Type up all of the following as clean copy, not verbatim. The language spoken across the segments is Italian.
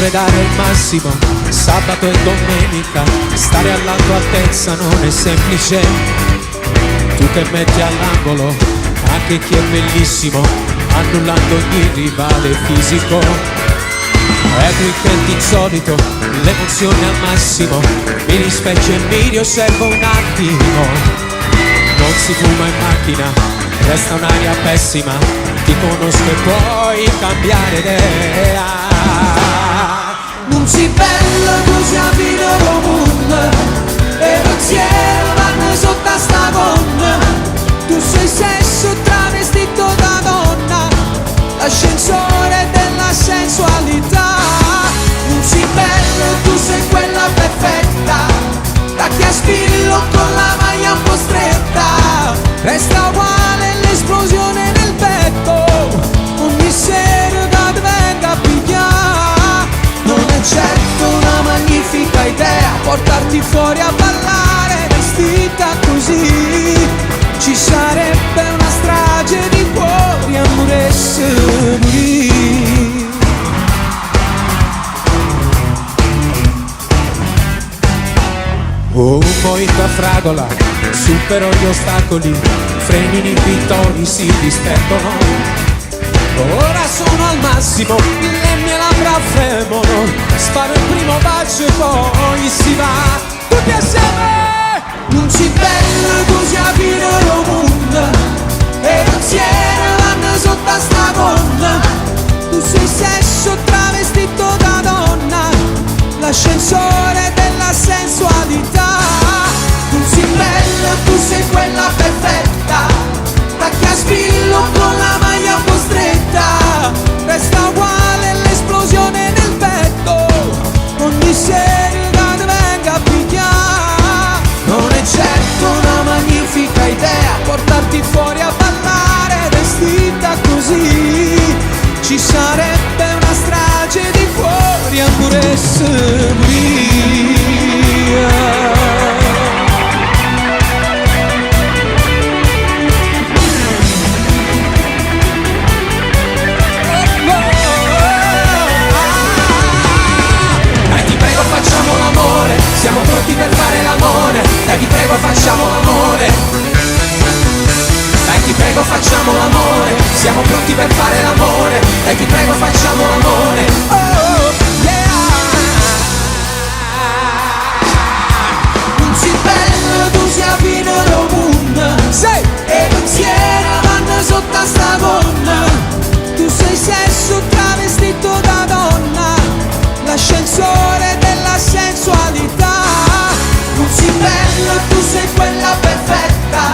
vorrei dare il massimo, sabato e domenica, stare all'alta altezza non è semplice. Tu che metti all'angolo anche chi è bellissimo, annullando ogni rivale fisico. È il weekend insolito, l'emozione al massimo, mi rispecchio e mi riosservo un attimo. Non si fuma in macchina, resta un'aria pessima, ti conosco e puoi cambiare idea. Non si bello così a vino comune, e pensiero vanno sotto a sta gonna. Tu sei sesso travestito da donna, l'ascensore della sensualità. Non si bello, tu sei quella perfetta, da che a spillo con la maglia un po' stretta. Resta uguale l'esplosione nel petto, ogni sera da venga a pigliare. Non è certo una magnifica idea portarti fuori a ballare vestita così. Ci sarebbe una strage di cuori, amore e morire. Oh, un mojito a fragola, supero gli ostacoli, freni inibitori si disperdono. Ora sono al massimo, le mie labbra fremono, sparo il primo bacio e poi si va tutti assieme. Non si bello così a vino comune, e pensiero vanno sotto a sta gonna. Tu sei sesso travestito da donna, l'ascensore della sensualità. Non si bello, tu sei quella perfetta, tacchi a spillo con la maglia un po' stretta. Resta uguale l'esplosione nel petto, ogni sera da venga a pigliare. Non è certo una magnifica idea portarti fuori a ballare vestita così. Ci sarebbe una strage di cuori, ancora e Dai ti prego facciamo l'amore, siamo pronti per fare l'amore. Dai ti prego facciamo l'amore. Dai ti prego facciamo l'amore, siamo pronti per fare l'amore. Dai ti prego facciamo l'amore. Oh yeah. Non si bello tu sia fino al mondo, sei e pensiero vanno sotto a sta gonna. Tu sei sesso travestito da donna, l'ascensore della sensualità. Non si bello, tu sei quella perfetta,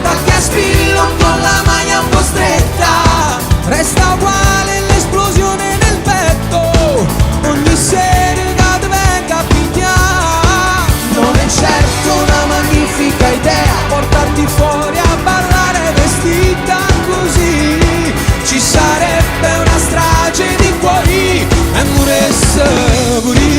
tacchi a spillo con la maglia un po' stretta. Resta uguale l'esplosione nel petto, ogni sera da venga a pigliare. Non è certo una magnifica idea portarti fuori a ballare vestita così. Ci sarebbe una strage di cuori, amore e sapuria.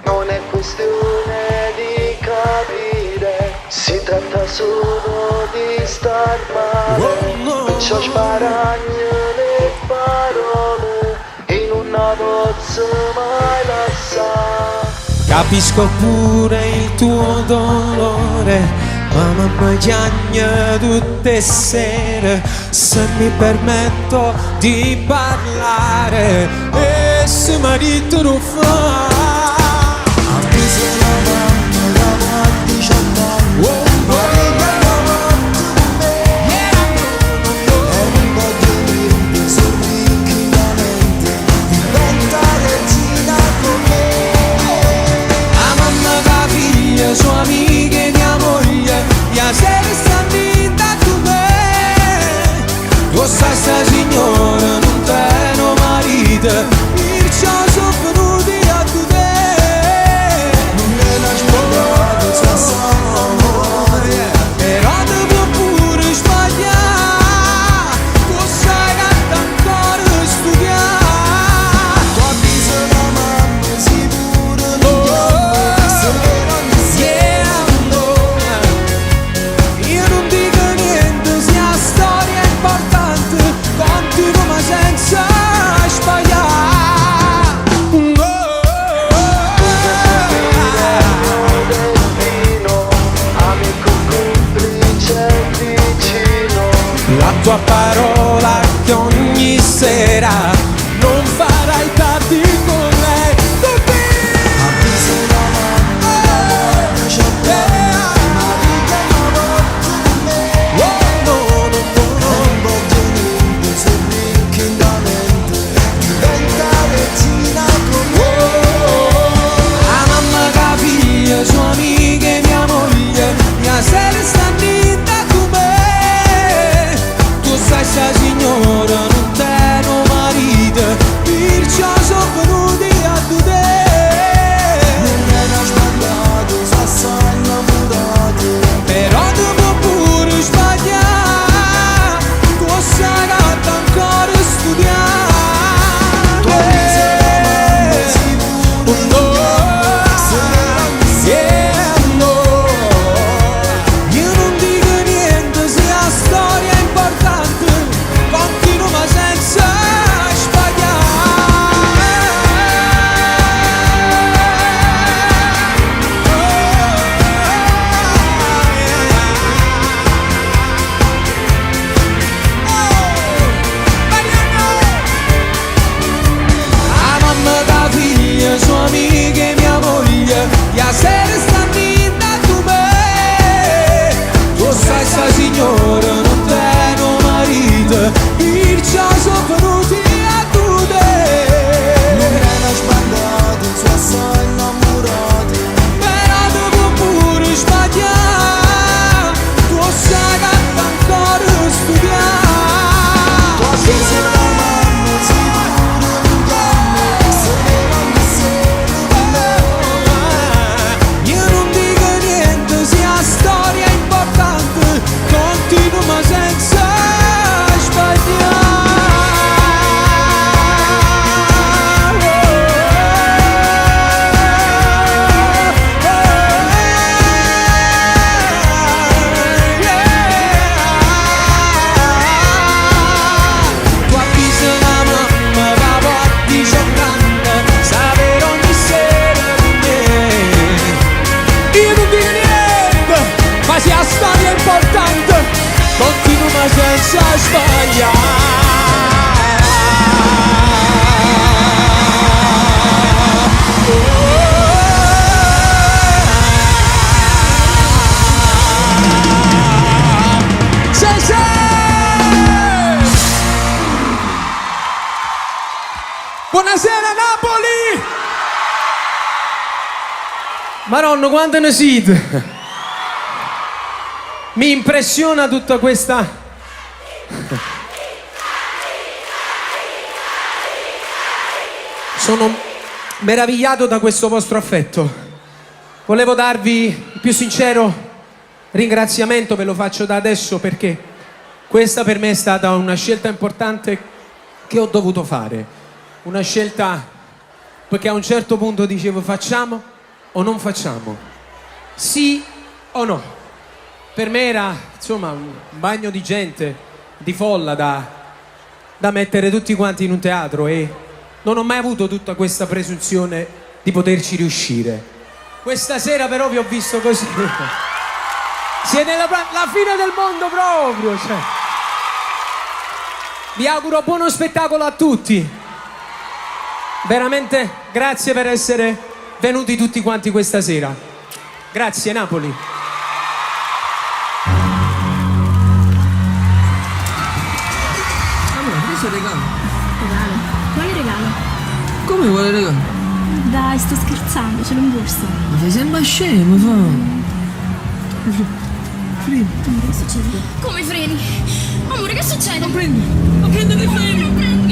Non è questione di capire, si tratta solo di star male. Oh, no. Perciò sparagno le parole in una bozza mai lasciata. Capisco pure il tuo dolore, ma mamma chiagna tutte sere. Se mi permetto di parlare, e se marito lo fa. Sua amica e mia moglie, mia sera sta vinta tu me. Tu sai sta signora non te no marito, perciò sono venuti a tu te. perciò sono venuti a chiudere. Non era sbagliato, sono assai innamorati, Però devo pure sbagliare, tu sai che ancora studiare. ci sei la mamma, sicuro inganno, se ne vanno solo. Io non dico niente, sia storia importante, continuo ma senza sia storia importante, continuo ma senza sbagliare. Buonasera Napoli! Maronno, quante ne siete? Mi impressiona tutta questa... Sono meravigliato da questo vostro affetto. Volevo darvi il più sincero ringraziamento, ve lo faccio da adesso perché questa per me è stata una scelta importante che ho dovuto fare. Una scelta perché a un certo punto dicevo facciamo o non facciamo, sì o no. Per me era, insomma, un bagno di gente, di folla da mettere tutti quanti in un teatro e non ho mai avuto tutta questa presunzione di poterci riuscire. Questa sera però vi ho visto così. Siete la fine del mondo proprio, cioè. Vi auguro buono spettacolo a tutti. Veramente grazie per essere venuti tutti quanti questa sera. Grazie Napoli. Regalo. Regalo? Quale regalo? Come vuole regalo? Dai, sto scherzando, ce l'ho in borsa. Ma fai sempre scemo, fa. Amore, che succede? Come freni? Amore, che succede? Non prendi! Non prendere i freni! Non prendi!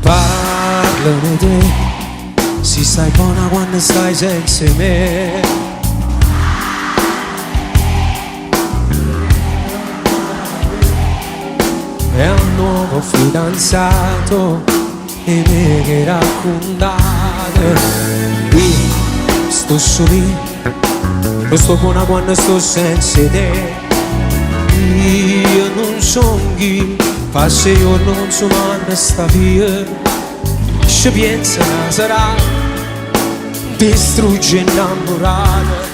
Parlami te, si stai buona quando stai senza me. È un nuovo fidanzato e me che raccontate. Io sto solo, non sto buona quando sto senza te. Io non so chi, fa 6 giorni non so quando sta via. Ci pensa sarà, distrugge innamorata.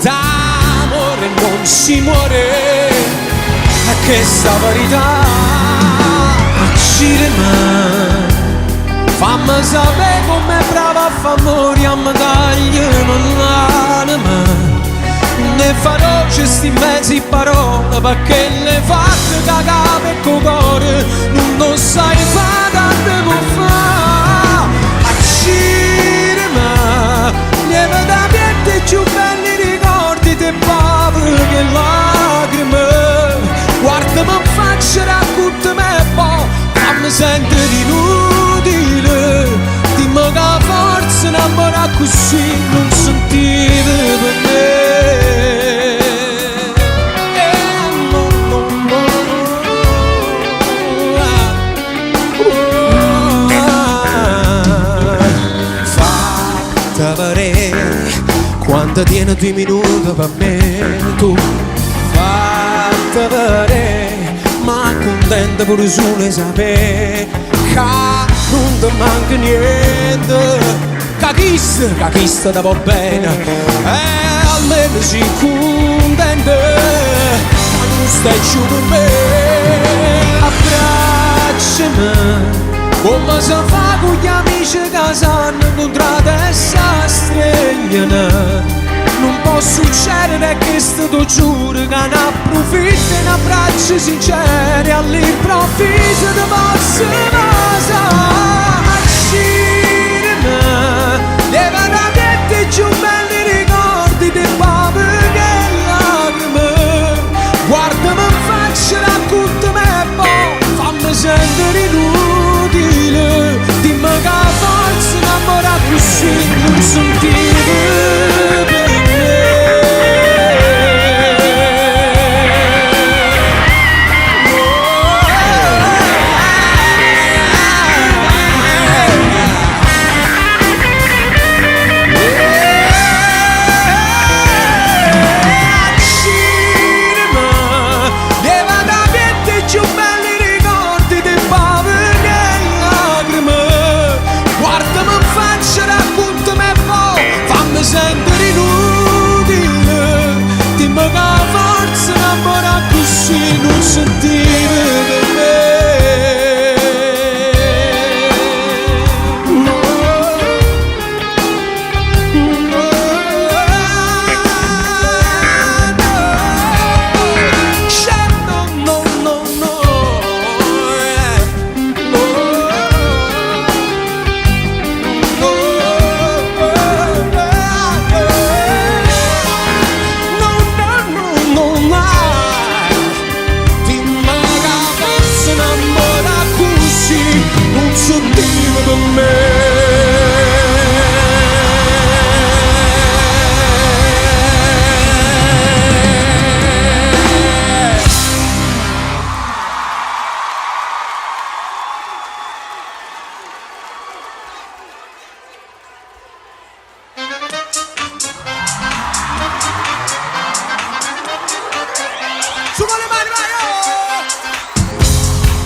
D'amore non si muore, a che sta verità ci rimane. Fammi sapere com'è brava a fa amore, a me tagliami l'anima. Ne farò questi mezzi parole, perché le fatte cagare per col cuore. Non lo sai fare, tanto può fare. Lieve da piante più belli ricordi, te povere lacrime. Guardami in faccia, raccontami un po', fammi sentere inutile. Dimmi che forza innamorare così non sentite per me. Quando tieni 2 minuti per me, tu fatti vedere, ma contenta pure solo sapere che non ti manca niente. Che chista ti va bene, almeno si contenta. Non stai giù con me. Abbracciami come si fa con gli amici che sanno incontrate e si stringono. Non può succedere che sto giuro che ne approfitti in abbracci sinceri all'improvviso ti posso uscirmi. Leva da te giù belli ricordi di papà che lacrime. Guardami in faccia, raccontami e poi fammi sentere inutile. Dimmi che forza innamora così non sentire. Sentire inutile, dimmi che forza innamora così non sentire per me. No, no, no, no, no,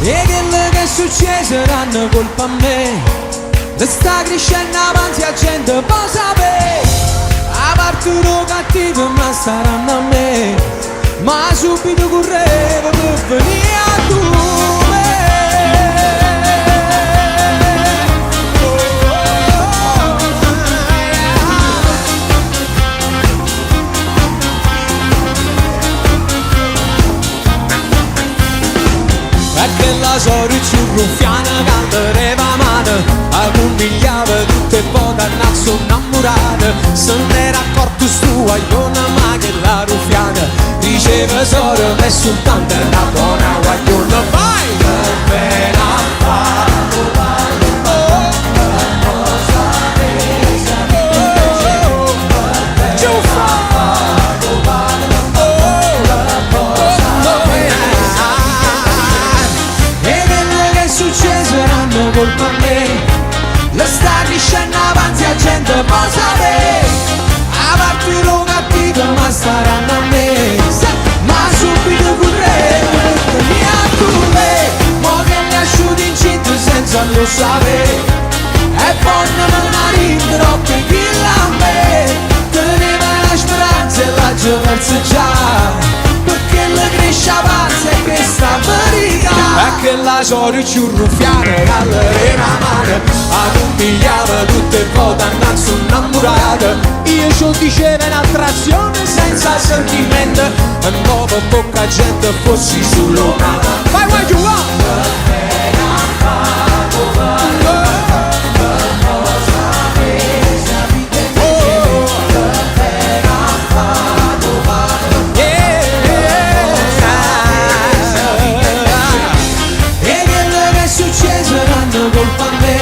e quello che è successo saranno colpa a me. Le sta crescendo avanti a gente può sapere. A parte lo cattivo ma saranno a me. Ma subito correvo per venire a dove. E quella sorella più ruffiana che leva mano, accompagnava tutte e poi dannazzo innamorata. Se ne era accorto sto guaglione ma che la ruffiana diceva solo che soltanto una buona guagliona. Vai! Che bene a fare colpa a me. Le sta crescendo avanti a gente può sapere. A parte lo cattivo ma staranno a me. Ma subito correvo per venire a dove. Mo che mi asciuti incinta senza lo sapere. E poi non me rinderò che chi a me. Teneva la speranza e la giovenza già. Perché le cresce avanti e che sta verità. E che la sorella più ruffiana che all'era mano, accompagnava tutte e poi dannazzo innamorata. Io ci dicevo un'attrazione senza sentimento, e dopo poca gente fossi sull'umana. Vai, vai, giù, va! Colpa a me.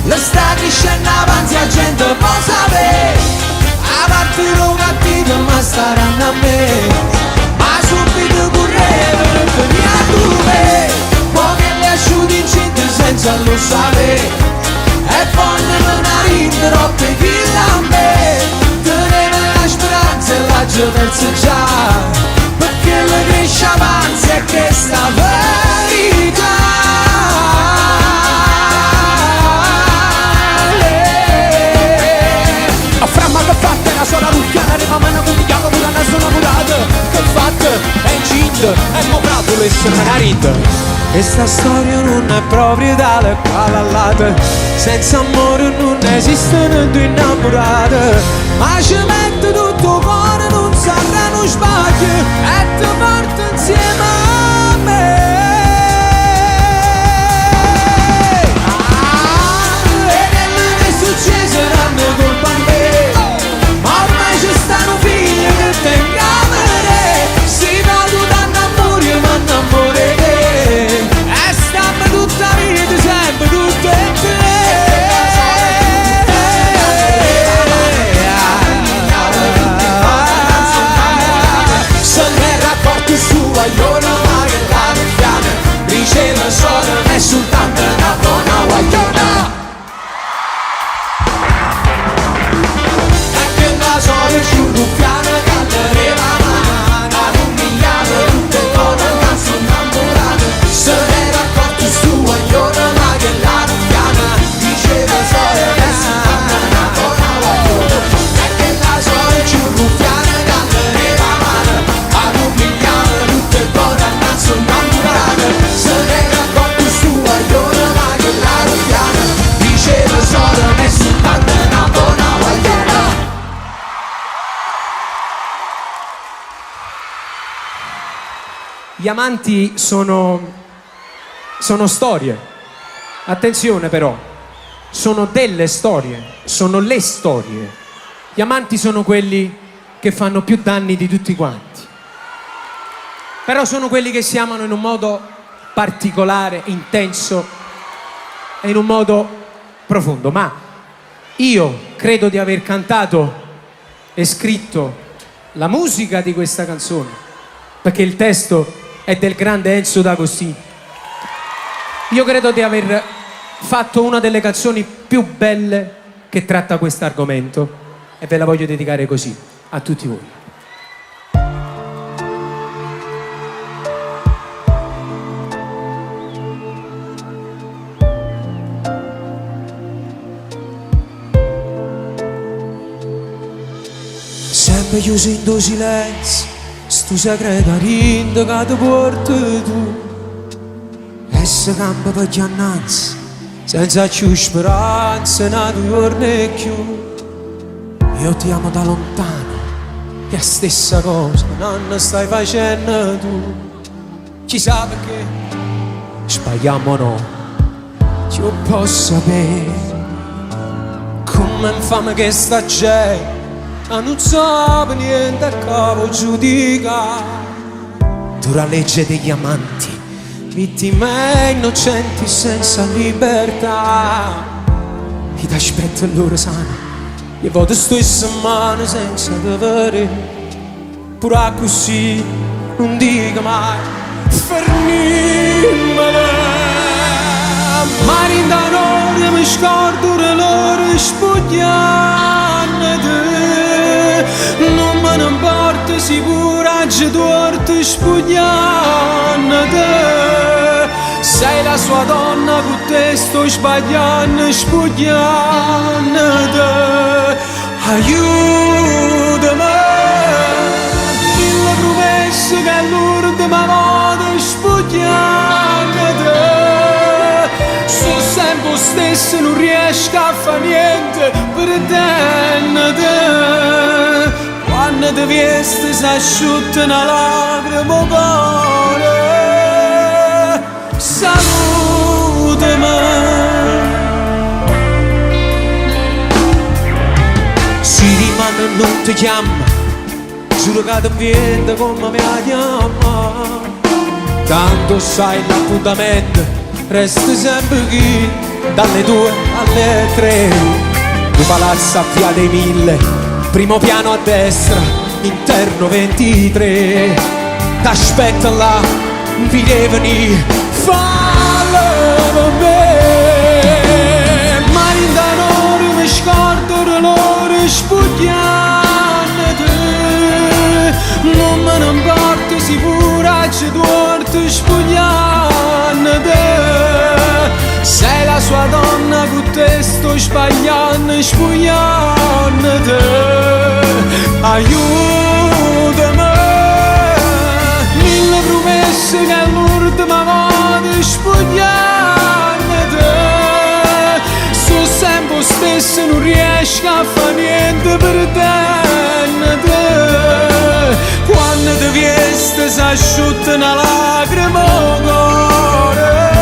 Le sta crescendo avanti a gente può sapere. A parte lo cattivo ma staranno a me. Ma subito correvo per venire a dove. mondo è moprato l'essere una ride. E sta storia non è proprio tale quale all'altra, senza amore non esistono due innamorate, ma ci mette tutto cuore, non sarà uno sbaglio e ti porta insieme a me. Succederanno colpa a me, ma ormai ci stanno figli che tengamere, si valutano amore ma non amore te, e stiamo tutta vita sempre tutte e tre. Se ne rapporti sua io non ho che la ruffiana, riceve solo e soltanto una buona guagliona. Sono giù ruffiano che arriva la mano, ad un miliardo tutte con un cazzo innamorato. Se ne racconti sua io non ho che la ruffiana, diceva solo adesso una buona guagliona. E che la sono giù ruffiano che arriva la mano, ad un miliardo tutte con un cazzo innamorato. Se ne racconti sua io non ho che la ruffiana, diceva solo adesso una buona guagliona. Gli amanti sono storie, attenzione però, sono delle storie, sono le storie. Gli amanti sono quelli che fanno più danni di tutti quanti, però sono quelli che si amano in un modo particolare, intenso e in un modo profondo. Ma io credo di aver cantato e scritto la musica di questa canzone, perché il testo è del grande Enzo D'Agostino. Io credo di aver fatto una delle canzoni più belle che tratta questo argomento e ve la voglio dedicare così a tutti voi. Sempre chiuso in tuo silenzio, sto segreto rindo che ti porti tu, e se campa per gli annanzi senza più speranza na tu giorni più. Io ti amo da lontano, che è la stessa cosa non stai facendo tu. Chissà perché sbagliamo o no, io posso sapere come infame che sta gente non sa niente a capo giudica. Dura legge degli amanti, vittime innocenti senza libertà. Chi ti aspetta loro sana, gli voto stessa mano senza dovere. Pure così non dica mai fermimene. Ma in da noi mi scordo le loro spugliate. Non me ne importa sicura c'è torto spugliante. Sei la sua donna con te sto sbagliando spugliante. Aiutami, mille promesse che l'ultima volta spugliante. Sono sempre lo stesso, non riesco a fare niente per te. Quando ti vesti si asciutta una lacrima cuore. Salutami. Si rimane e non ti chiama, giuro che ti viene come mi chiama. Tanto sai l'appuntamento resta sempre qui, dalle 2 alle 3. Il palazzo a Via dei Mille, primo piano a destra, interno 23. T'aspetta là, vi devi fallo per me. Ma in da noi mi scordo l'ore spugliante. Non me ne importa sicura c'è torto spugliante. Sei la sua donna con te sto sbagliando spugliante. Aiutami, mille penso che è l'ultima volta spogliarmi. Sto sempre stesso, non riesco a fare niente per te. Quando ti viesti si asciutta una lacrima al cuore.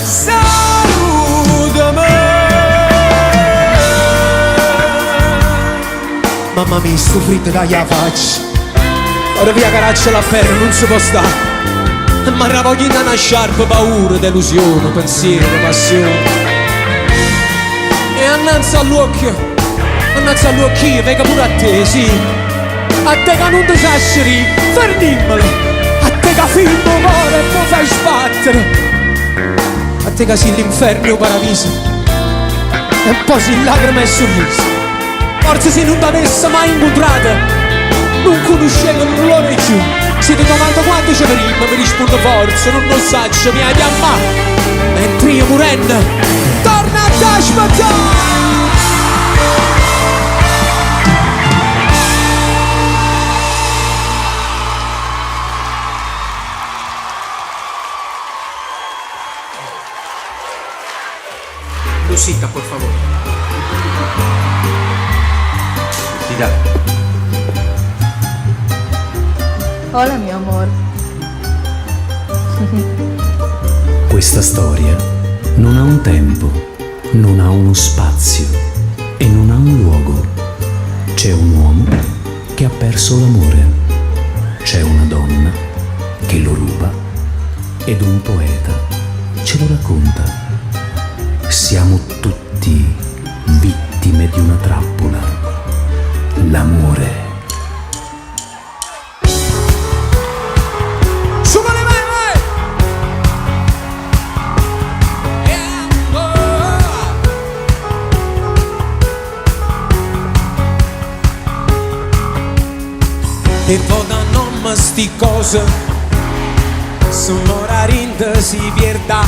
Salutami. Mamma mia, sto fritto dai la faccia. Ora via caraccia la pelle, non si può stare. Ma la voglio in una sciarpa, paura, delusione, pensiero, passione. E annanzi all'occhio, venga pure a te, sì. A te che non ti sasseri, fermimmelo. A te che filmo cuore e poi fai sbattere. A te che sei l'inferno e il paradiso. E poi sei lacrime e sorriso. Forse se non t'avesse mai incontrato, non conoscevo l'olore più. Se ti domando quando ci vedremo, mi rispondo forza, non lo saccio, mi hai chiamato. Mentre io morendo, torna a te aspettare. Lucita, por favor. Mira. Hola, mio amor. Questa storia non ha un tempo, non ha uno spazio e non ha un luogo. C'è un uomo che ha perso l'amore, c'è una donna che lo ruba ed un poeta ce lo racconta. Siamo tutti vittime di una trappola, l'amore. E poi da non sti cose sono rarinde si pierda.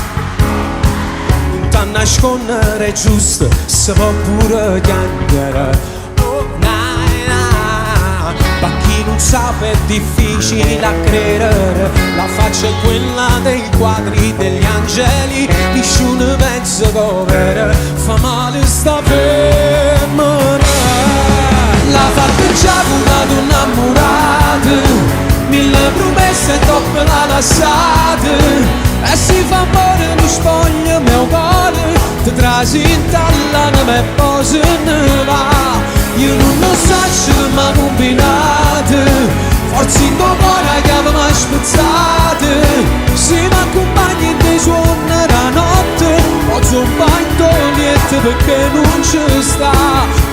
Da nascondere giusto si può pure chiamare. Oh na na. Ma chi non sa è difficile a credere. La faccia è quella dei quadri degli angeli. Nessuno pensa come fa male sta femmina. La fatta già una donna innamorata, mille promesse e dopo la lasciate. E si fa amore non spoglia mio cuore, ti trasi in tallana e poi se ne va. Io non lo so ma combinate, forse in tuo cuore che avevamo spezzate. Se mi accompagni dei suoni la notte, posso un bagno niente perché non ci sta.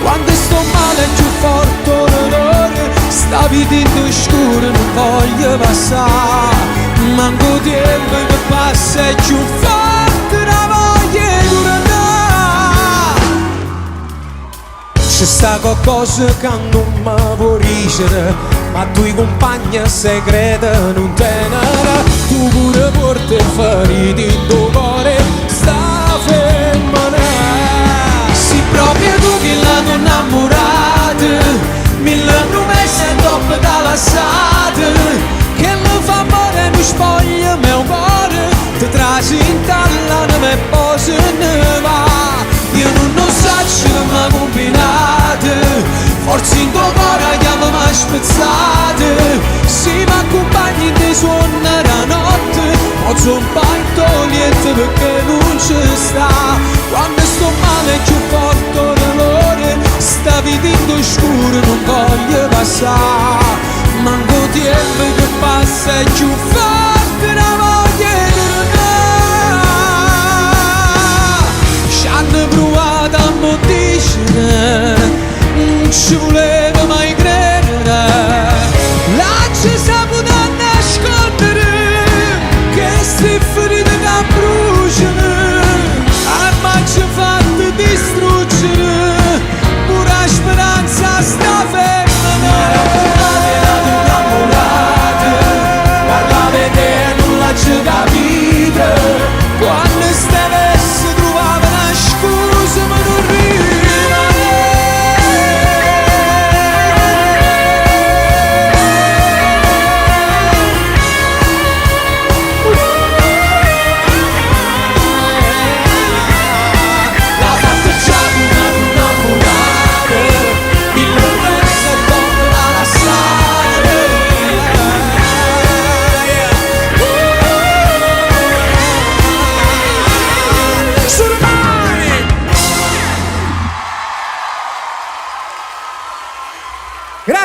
Quando sto male è più forte l'odore, sta vita scura non voglio passare. Manco tempo che passa è più forte la voglia di tornare. C'è sta qualcosa che non mi può ricere, ma tu compagni segreta non tenere. Tu pure porti feriti in tuo cuore, sta femmina. Sì, proprio tu che la tua innamorata, mille promesse e dopo da lasciate. Che mi fa amore non spoglia mio cuore, ti trasi in tallana e poi se ne va. Io non lo so ma combinate, forse in tuo cuore chiamami spezzate. Se mi accompagni dei suoni la notte, posso un panto niente perché non ci sta. Quando sto male è più forte l'odore, sta vita scura non voglio passare. Manco tempo che passa è più forte la voglia di tornare.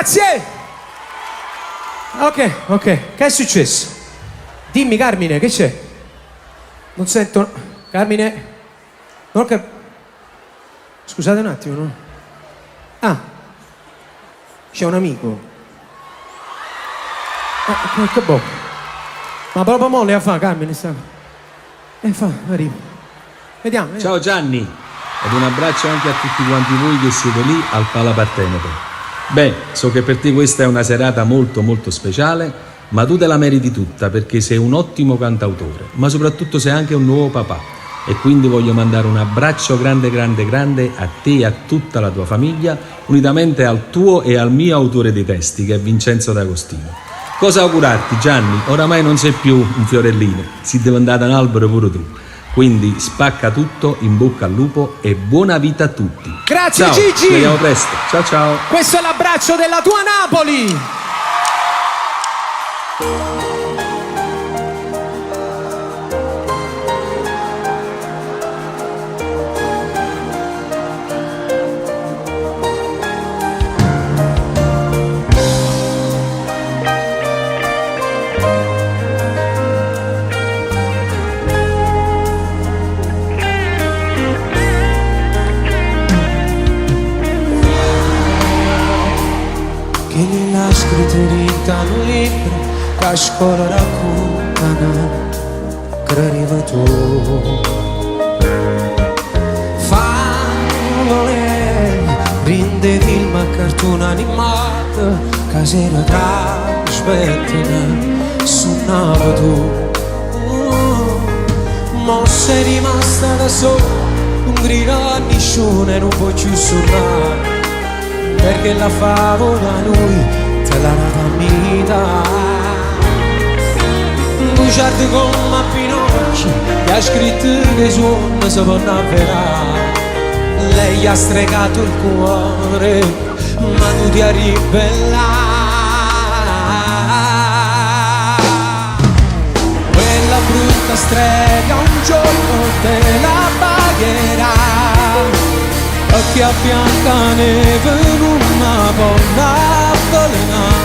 Grazie. Ok, che è successo? Dimmi Carmine, che c'è? Non sento. Carmine? Non Scusate un attimo, no? Ah, c'è un amico. Che boh. Ma proprio molle a fa, Carmine, sta. Arriva. Vediamo. Ciao Gianni, ed un abbraccio anche a tutti quanti voi che siete lì al Pala Partenope. Beh, so che per te questa è una serata molto molto speciale, ma tu te la meriti tutta perché sei un ottimo cantautore, ma soprattutto sei anche un nuovo papà. E quindi voglio mandare un abbraccio grande a te e a tutta la tua famiglia, unitamente al tuo e al mio autore dei testi, che è Vincenzo D'Agostino. Cosa augurarti, Gianni? Oramai non sei più un fiorellino, si deve andare un albero pure tu. Quindi spacca tutto, in bocca al lupo e buona vita a tutti. Grazie, ciao, Gigi! Ci vediamo presto, ciao. Questo è l'abbraccio della tua Napoli! scritturita in un libro che a scuola raccontano che arriva tu. Favole, rinde film a cartone animato che si trasmettono suonava tu. Ma sei rimasta da sola, non grida a nessuno e non puoi più suonare, perché la favola lui te la ramita. Bugiardo come a Pinocchio che ha scritto che i suoni si vanno a verare. Lei ha stregato il cuore ma tu ti hai ribellato. Quella brutta strega un giorno te la pagherà, occhi a bianca neve in una bonna avvelenata.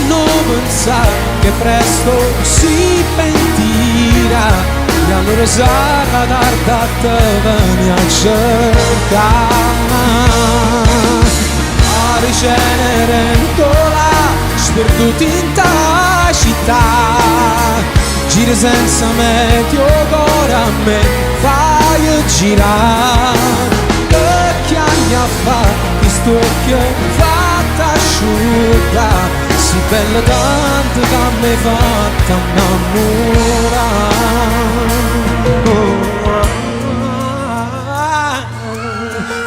Non pensare che presto si pentirà e allora sarà tardi a te venire a cercare. A Cenerentola sperduti in ta città, gira senza meteo ora a me fai girare. Che anni a fa che sto occhio fatta asciutta, si bella tanto che mi è fatta innamorare.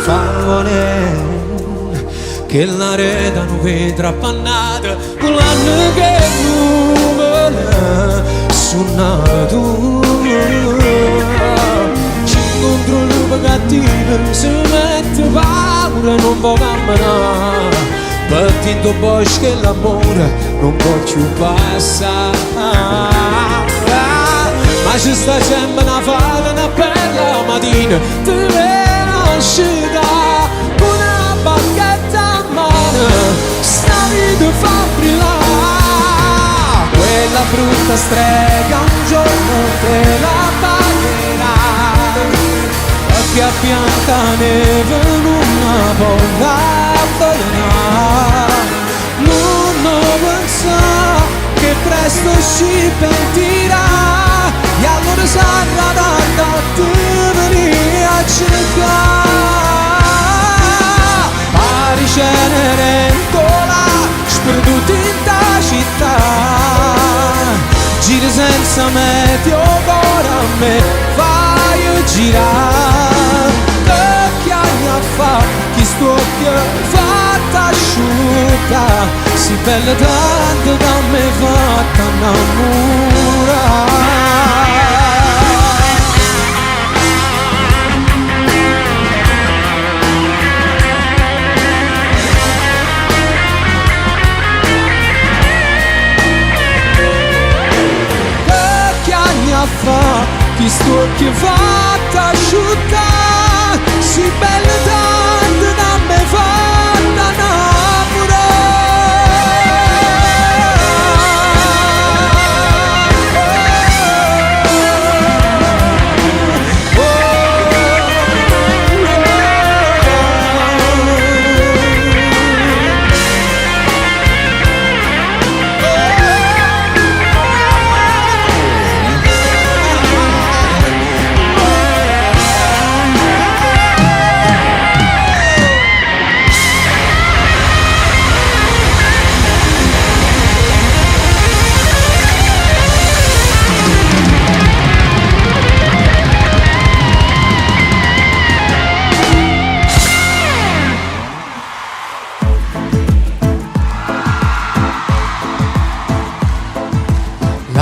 Favole che la reda non vedrà appannata, l'anno che nuvole suonava tu. Ci incontro un lupo cattivo, si mette paura e non può camminare, partendo bosco e l'amore non può più passare. Ma ci sta sempre una fata, una bella mattina, ti viene uscita con una bacchetta a mano, sta vita fa brillare. Quella brutta strega un giorno te la pagherà, occhi a bianca neve in una bolla avvelenata. Non pensa che presto si pentirà e allora sarà tardi a te venire a cercare. Pari Cenerentola sperduti in ta città, gira senza meteo ora a me fai girare. Che anni a fa chi sto occhio fatta asciutta, si bella tanto da me fatta innamorare. Che anni a fa chi sto occhio fatta asciutta, si bella tanto da me fatta innamorare.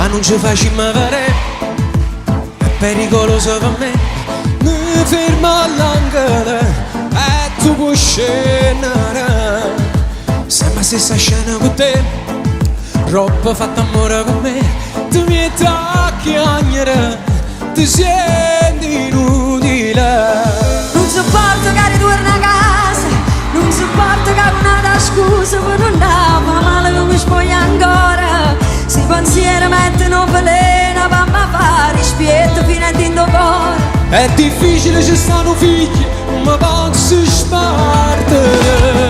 ma non ci facciamo vedere, è pericoloso per me. Mi fermo all'angolo e tu puoi scendere, sembra stessa scena con te, troppo fatta amore con me, tu mi tocchi agnere, ti senti inutile. Non sopporto che ritorna a casa, non sopporto che non dà scusa per non andare male come spoglia ancora. Se i pensieri mettono veleno, mamma fa rispetto fino a dentro cuore. È difficile, ci stanno figli, ma posso spartere.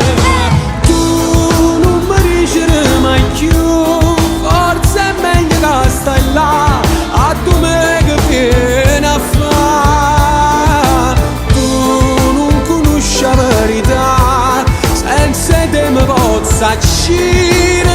Tu non mi dici mai più, forse è meglio che stai là, a tu me che viene a fare. Tu non conosci la verità, senza te mi posso accidere.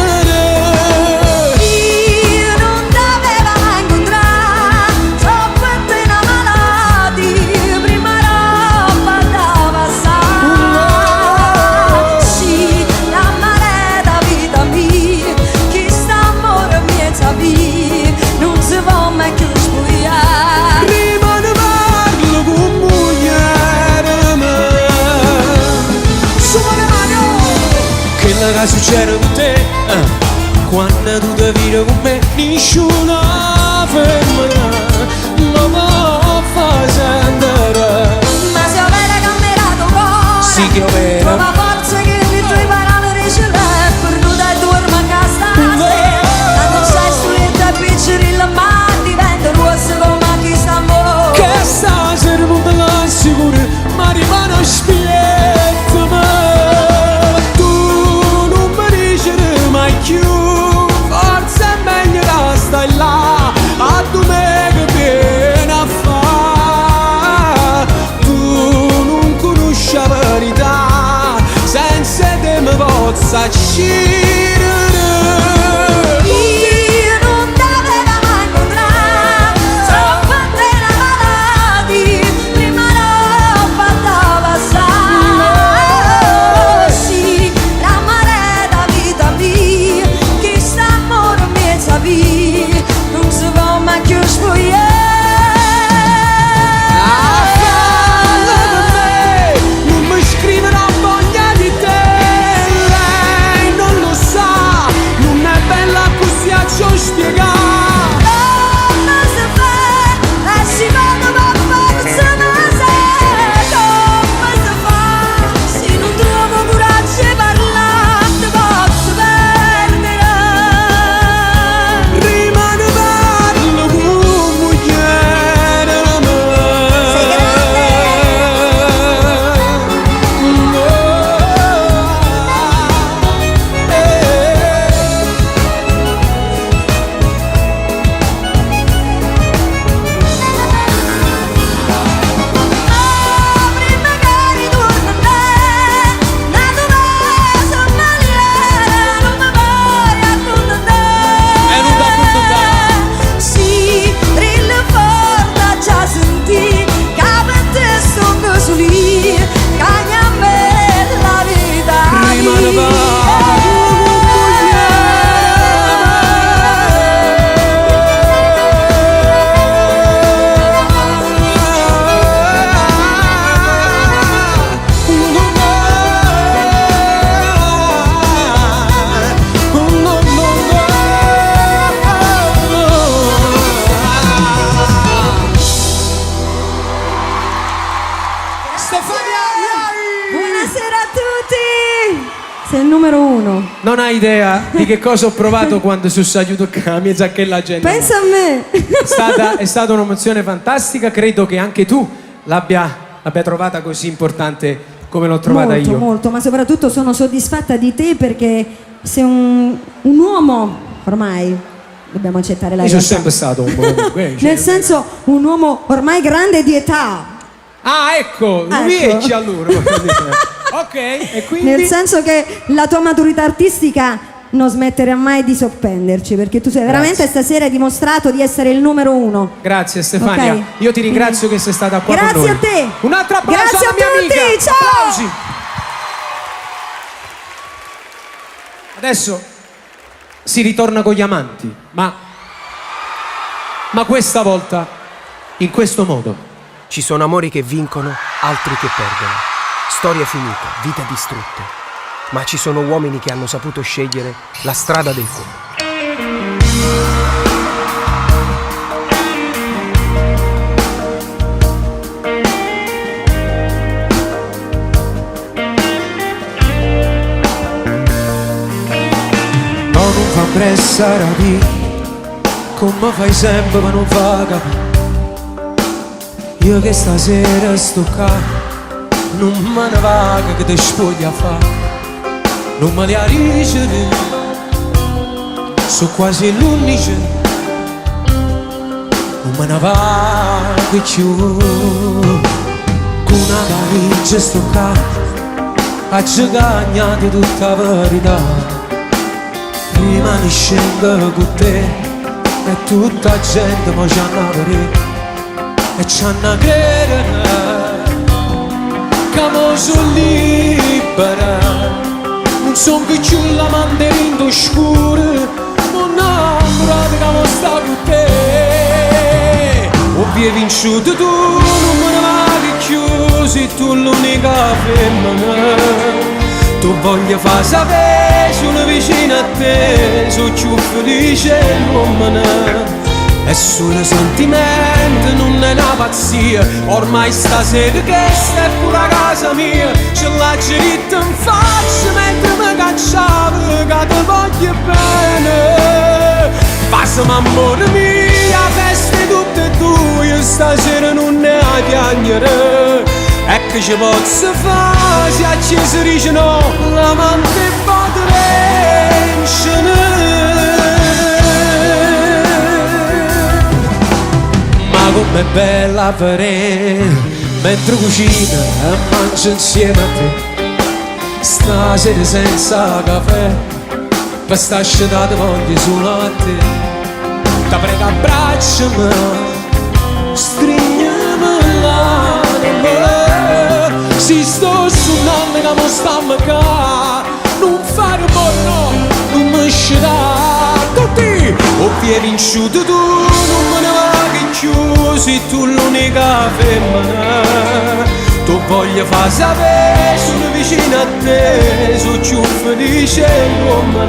Che succede con te quando tu ti vedi con me, nessuno femmina lo può far sentire. Ma se avere cambiato cuore, sì che ovvero, trova forza che le tue parole ce l'hai perduta e dorma a casa stasera. Tanto sei studiata e piccerilla ma diventa rossa come chi sta amore. che stasera non te la assicuro, ma rimane spietto me. Forse è meglio che stai là, a tu me che viene a fare. Tu non conosci la verità, senza te mi posso accidere. Sei il numero uno. Non hai idea di che cosa ho provato quando sono salito a mezzo a che la gente. Pensa a me. È stata un'emozione fantastica, credo che anche tu l'abbia trovata così importante come l'ho trovata molto, io. Molto, ma soprattutto sono soddisfatta di te perché sei un uomo, ormai dobbiamo accettare la Io realtà. sono sempre stato un uomo. Nel senso, un uomo ormai grande di età. Ah, ecco, riesci allora. Ok, e quindi? Nel senso che la tua maturità artistica non smetterà mai di sorprenderci, perché tu sei veramente stasera hai dimostrato di essere il numero uno. Grazie Stefania, Ok. io ti ringrazio che sei stata qua con noi. Grazie a te. Un altro applauso Grazie alla a mia tutti, amica. ciao. Applausi. Adesso si ritorna con gli amanti, ma ma questa volta in questo modo. Ci sono amori che vincono, altri che perdono. Storie finite, vite distrutte. Ma ci sono uomini che hanno saputo scegliere la strada del cuore. No, non fa pressa rapi, come fai sempre ma non fa capire. Io che stasera sto qua, non me ne vaga che ti spoglia fa, non me li arricere, sono quasi l'unice, non me ne vaga più. Con una valigia sto qua, a giocare tutta la verità, prima di scendere con te, e tutta la gente mi ci hanno aperito. E c'hanno a credere che mo sono libera, non son più la mandarina scura, non innamorata che mo sta con te. O vi hai vinciuto tu, non me ne vai più, sei tu l'unica femmina. Tu voglio far sapere, sono vicino a te, sono più felice l'uomo. È solo sentimento, non è una pazzia. Ormai stasera questa è pure la casa mia. Ce l'ha diritto in faccia mentre mi cacciavo, che ti voglio bene. Passami amore mio, la festa è tutta tua, stasera non ne hai piangere. E che ci posso fare se a ci si dice no, l'amante potrei vincere. Com'è bella avere mentre cucina e mangia insieme a te, stasera senza caffè, per sta scenata voglio solo a te. Ti prego abbracciami, strignimi l'anima, si sto suonando che mo stiamo qua, non fare rumore no, non mi scerà tutti. O vi hai vinciuto tu, non me ne vai più, sei tu l'unica femmina. Tu voglio far sapere, sono vicino a te, sono più felice l'uomo.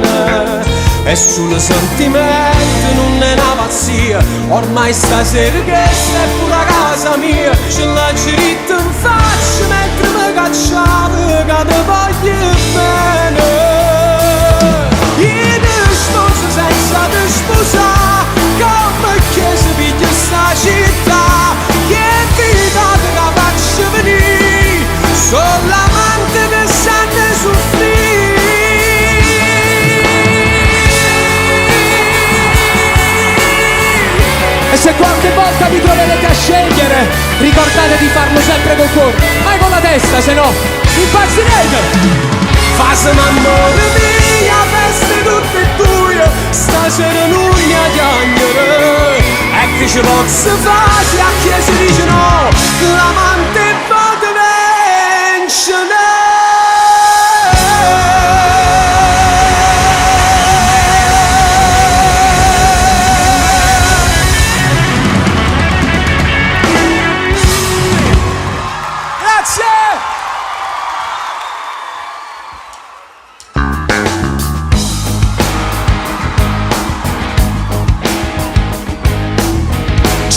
È solo sentimento, non è una pazzia. Ormai stasera questa è pure la casa mia. Ce l'ha diritto in faccia mentre mi cacciavo, che ti voglio bene. Io ti sposo senza ti sposare, come che si piglia sta città. Che vita te la faccio venire, sono l'amante che sente soffrire. E se qualche volta vi troverete a scegliere, ricordate di farlo sempre col cuore, mai con la testa, se no impazzirete. Fasami amore mia, feste tutte tue, stasera non ne hai piangere. E che ci posso fare se a chi si dice no, l'amante pote vincere.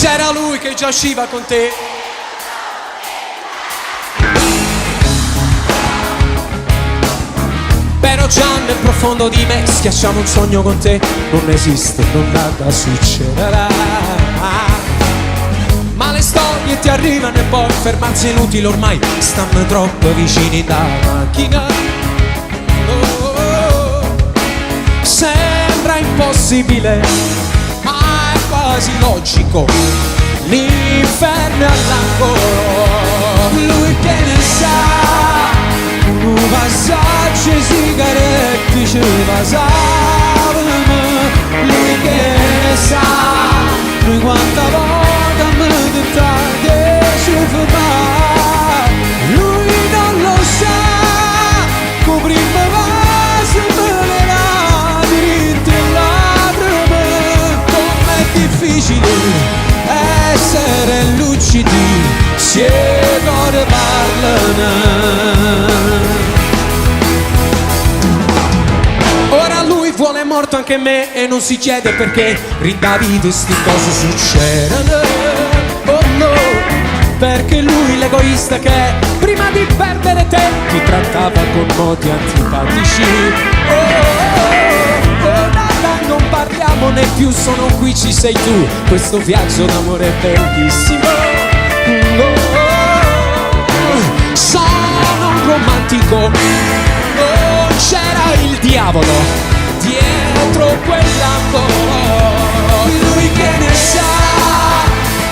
C'era lui che già usciva con te. Però già nel profondo di me schiacciamo un sogno con te. Non esiste, non nada succederà. Ma le storie ti arrivano e poi fermarsi è inutile ormai. Stanno troppo vicini da macchina. Sembra impossibile, ma è quasi logico. L'inferno è all'angolo, lui che ne sa, un passaggio e sigarette ci passavano, lui che ne sa, lui quanta volta mi detta che ci fa, lui non lo sa, coprirmi quasi me le là, diritti là, com'è difficile anche me e non si chiede perché rindavi sti cose succedono. Oh no, perché lui l'egoista che è, prima di perdere te ti trattava con modi antipatici. Non parliamone più, sono qui, ci sei tu, questo viaggio d'amore è bellissimo. Sono un romantico, non c'era il diavolo dietro quell'angolo. Lui che ne sa,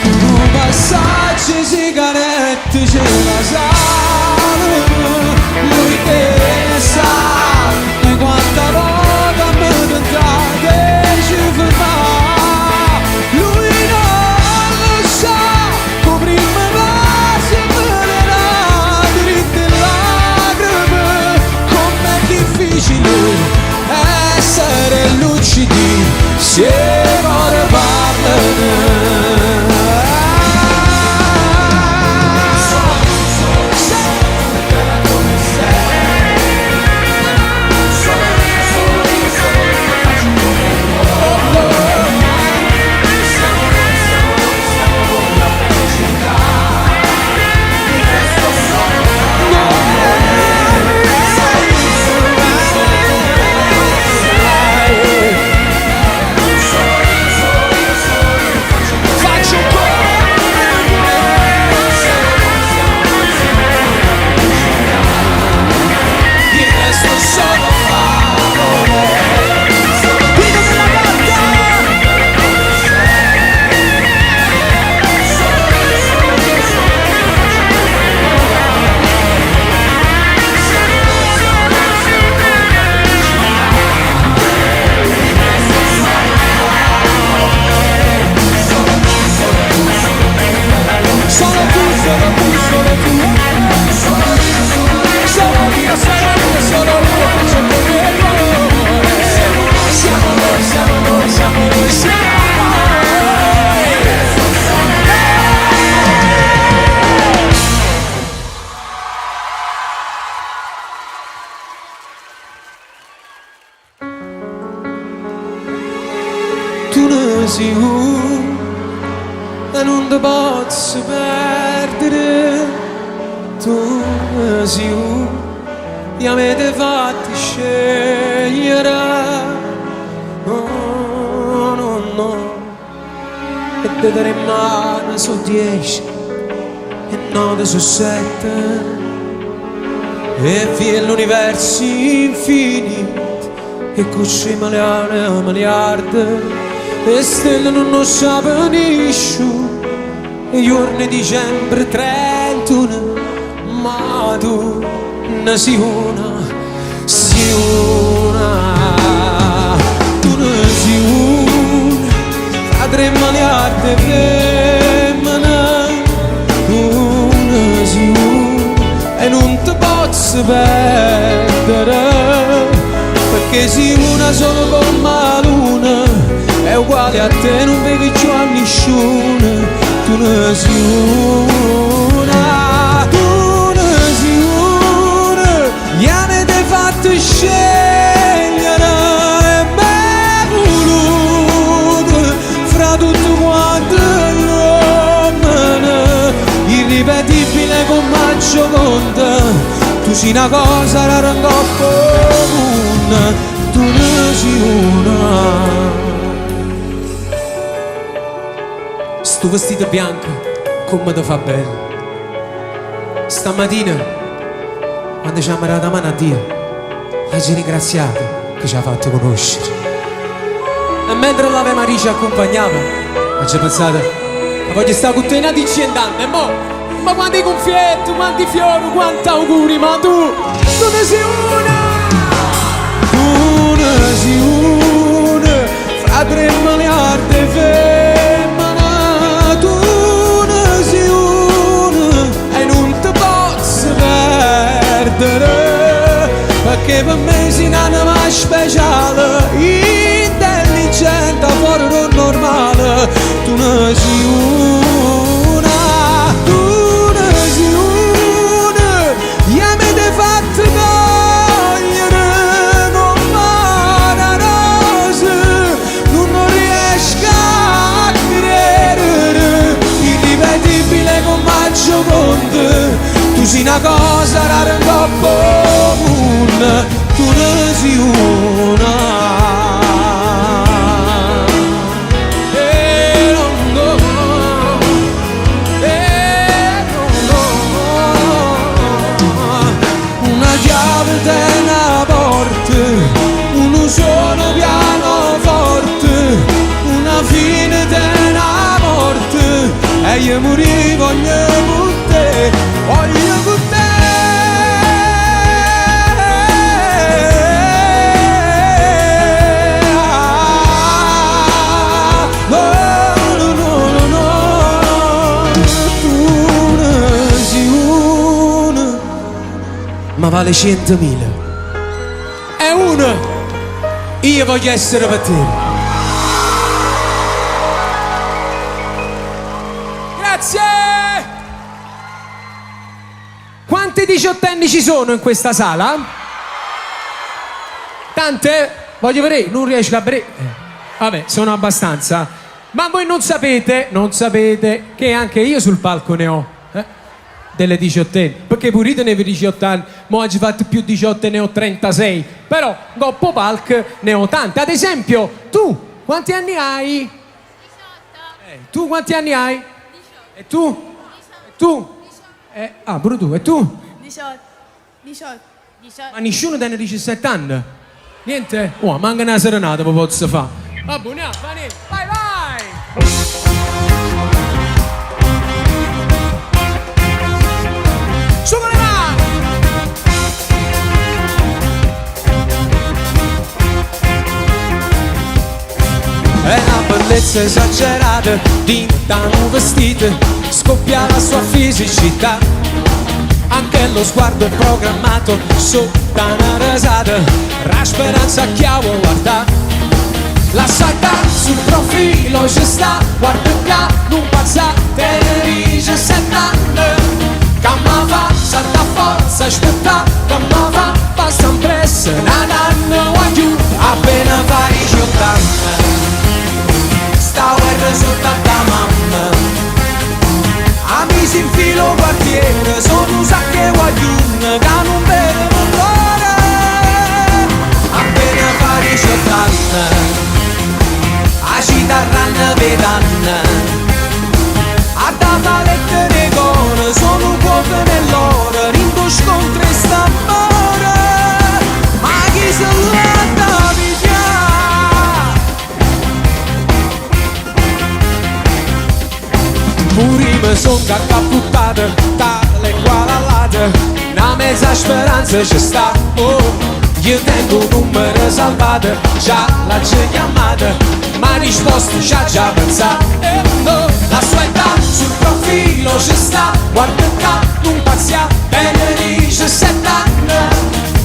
un passaggio, sigarette ce la sa. Lui che ne sa, di quanta volta mi tentate ci ferma. Lui non lo sa, coprirmi quasi e me ne dà dritte lacrime. Com'è difficile essere lucidi se non ne parlano. Tu ne sei uno e non ti posso perdere. Tu ne sei uno, mi avete fatto scegliere. No, no, no. E te tre mani su 10 e 9 su 7 e via l'universo infinito e così miliardi e stelle non sanno nessuno e giorni di dicembre 31 ma tu ne sei una, sei una. Tu ne sei una fra 3 miliardi di femmine. Tu ne sei una e non ti posso perdere perché sei una solo come la luna. È uguale a te, non bevi più a nessuno. Tu ne sei una, tu ne sei una. Gli avete fatto scegliere e me voluto fra tutto quanto l'uomo irripetibile con Maggio Conte. Tu sei una cosa rara in comune. Tu ne sei una. Sto vestito bianco, come ti fa bene. Stamattina, quando ci abbiamo dato la mano a Dio, l'hai ringraziato che ci ha fatto conoscere. E mentre l'Ave Maria ci accompagnava, ci pensate, ma voglio stare con te in addicendante, e mo, ma quanti confetti, quanti fiori, quanti auguri, ma tu ne sei una! Tu ne sei una, fra 3 miliardi di femmine. Tu ne sei una e non ti posso perdere perché per me sei un'anima speciale, intelligente, fuori non normale. Tu ne sei una, tu ne sei una. Gli avete fatto cogliere con una rosa voglio morire, voglio con te, voglio con te. Ma vale 100.000. È una. Io voglio essere per te. Grazie. Quanti diciottenni ci sono in questa sala? Tante? Voglio vedere, non riesco a vedere. Vabbè, sono abbastanza. Ma voi non sapete che anche io sul palco ne ho. Delle diciottenni, perché pure io ne avevo 18 anni, ma oggi fatto più 18 e ne ho 36, però Goppo Palc ne ho tante. Ad esempio, tu quanti anni hai? 18. Tu quanti anni hai? 18. E tu? 18. E tu? 18. Pure tu, e tu? 18. Ma nessuno tiene 17 anni? Niente? Oh, manca una serenata, lo posso fare. Va buona, vai, vai! Su con le mani! È una bellezza esagerata, dintano vestite, scoppia la sua fisicità. Anche lo sguardo è programmato sotto una rasata, la speranza chiavo guarda. La salta sul profilo ci sta, guarda qua, non passa, te ne dice 7 anni. Camma va, salta forza, aspetta, camma va, passa un press, nananno a giù, appena fai 18 anni. Sta guerra soltanto a mamma, amici in filo quartiere, sono un sacco guaglione, che non vedono l'ora, appena fai 18 anni, a citarranno vedanno. A da palette di cone, sono cuoche nell'ora, rindo scontro e stampore, ma chi se l'ha da pigliare? Pure me son caccaputtata, tale quale all'altra, una mezza speranza ci sta, oh. Io tengo un numero salvato, già l'ha chiamata, ma risposta già pensato, no. La sua età sul profilo ci sta, guarda qua, non pazzia, bene 17 anni.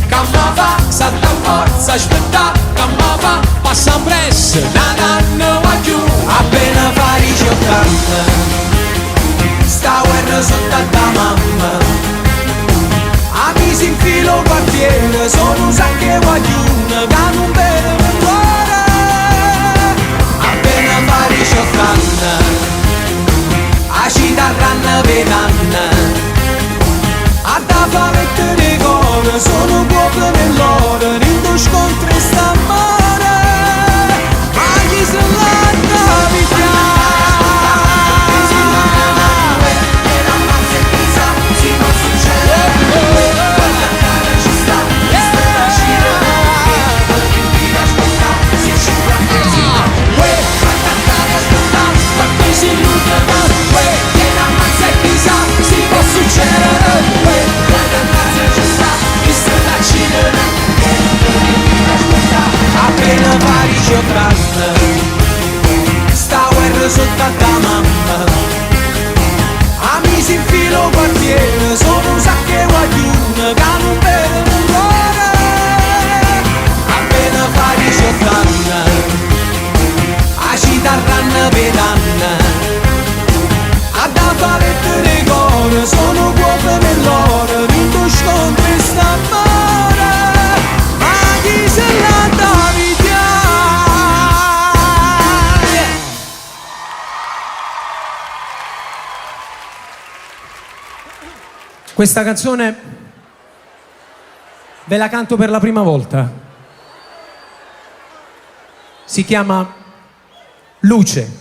Camma va, salta forza, aspetta, camma va, passa un press, nananno va giù, appena fa 18 anni. Sta guerra soltanto a mamma, amici in filo quartiere, sono un sacco guaglione, che non vedono l'ora, appena fa 18 anni. A citarranno vedanno, a da palette di cone, sono cuoche nell'ora, rindo scontro e stampore, ma chi se l'ha da pigliare? E la mazza e chissà, si non succede, quella cara ci sta, questa è la scena, perché qui ascolta, si ci francesi, quella cara ascolta, quanto si nutre. Si può succedere, quella casa ci sta, questa è la cinema, appena pari 18 anni, sta guerra soltanto a mamma, amici in filo quartiere, sono un sacco guaglione, che non vedono l'ora, appena pari 18 anni, a citarranno vedanno. A da palette di cone, sono cuoche nell'ora, rindo scontro e stampore, ma chi se l'ha da pigliare? Questa canzone ve la canto per la prima volta. Si chiama Luce.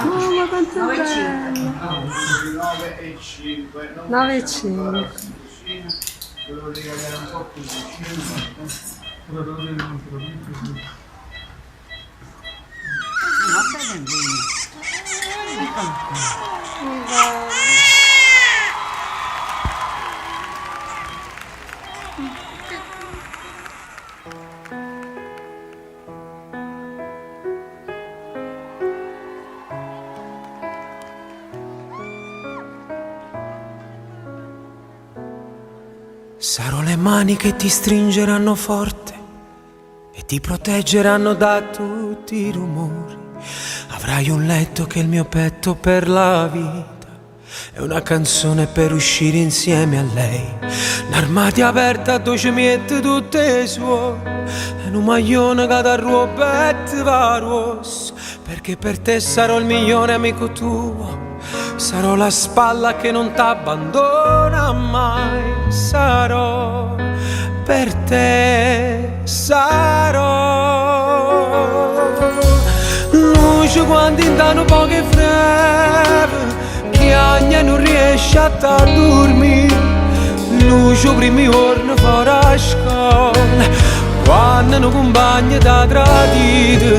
Oh, ma quanto è bello. 9 e 5. Volevo regalare un po' più Sarò le mani che ti stringeranno forte e ti proteggeranno da tutti i rumori. Avrai un letto che è il mio petto per la vita e una canzone per uscire insieme a lei. Un'armadia aperta dove ci mette tutte le sue e un maglione che da roba e ti va rosso. Perché per te sarò il migliore amico tuo. Sarò la spalla che non t'abbandona mai. Sarò per te, sarò luce quando intanto poche freve che agna non riesce a dormire. Luce primi giorni fuori a scuola quando non compagni da tradite.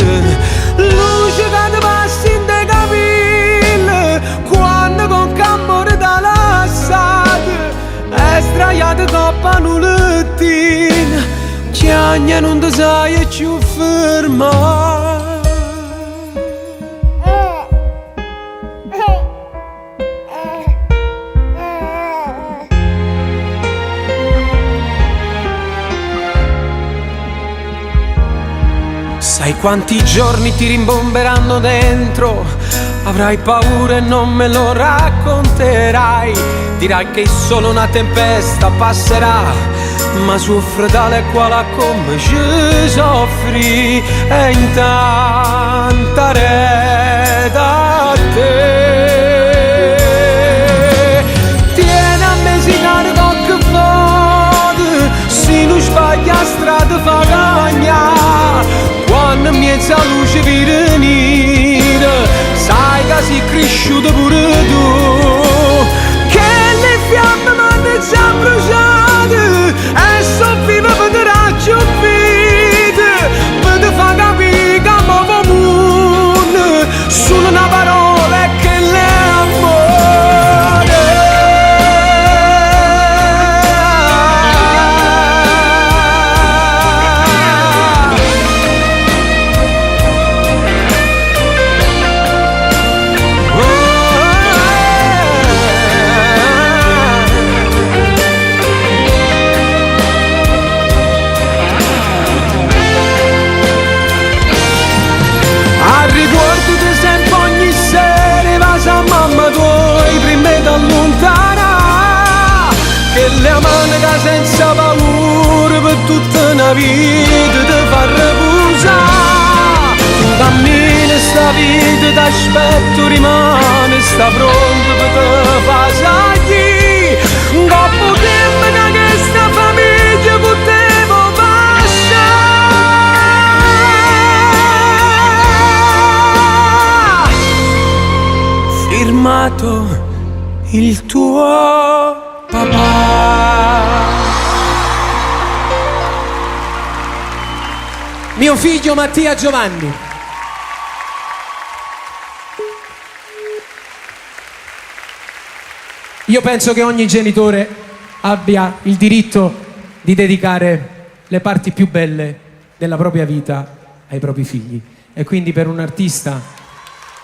Luce che ti passi in te capille quando con camore da lassate è straiato coppa un lettino che agna non ti sai più fermare. Sai quanti giorni ti rimbomberanno dentro? Avrai paura e non me lo racconterai. Dirai che è solo una tempesta passerà, ma soffre tale quale come ci soffri. E intanto da te tieni a me si carico che fate, se non sbaglia strada fa cagna. Quando mezza luce venire, sai che sei cresciuto pure tu. Che le fiamme m'hanno già bruciate e sono viva per te raggio vita, per te fa capire che muovo mondo, solo una parola che le mani che senza paura per tutta una vita ti fa riposare. Tu cammini sta vita, t'aspetto rimane, sta pronto per te fare saggi. Un po' tempo che sta famiglia potevo passare. Firmato il tuo papà. Mio figlio Mattia Giovanni. Io penso che ogni genitore abbia il diritto di dedicare le parti più belle della propria vita ai propri figli. E quindi per un artista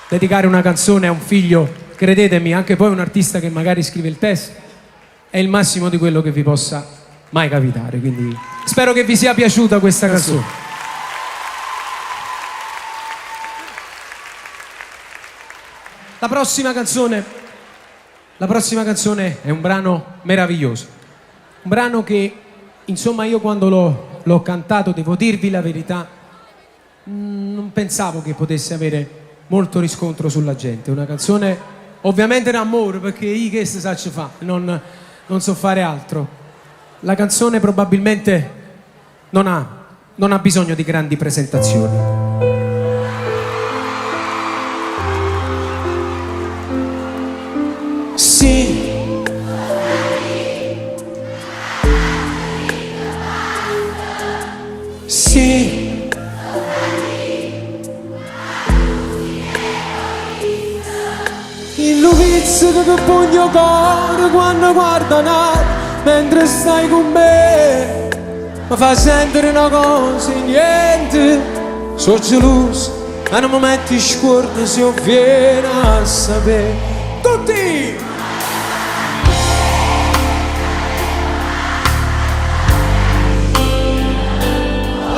dedicare una canzone a un figlio, credetemi, anche poi un artista che magari scrive il testo, è il massimo di quello che vi possa mai capitare. Quindi spero che vi sia piaciuta questa canzone. La prossima canzone è un brano meraviglioso. Un brano che, insomma, io quando l'ho cantato, devo dirvi la verità, non pensavo che potesse avere molto riscontro sulla gente. Una canzone ovviamente d'amore, perché io che se saccio fa, non so fare altro. La canzone probabilmente non ha bisogno di grandi presentazioni. Il lupizzo che pugno cuore quando guarda nata, mentre stai con me, mi fa sentire una cosa, niente, sono geloso, e non mi metti scorda se io viene a sapere. Tutti!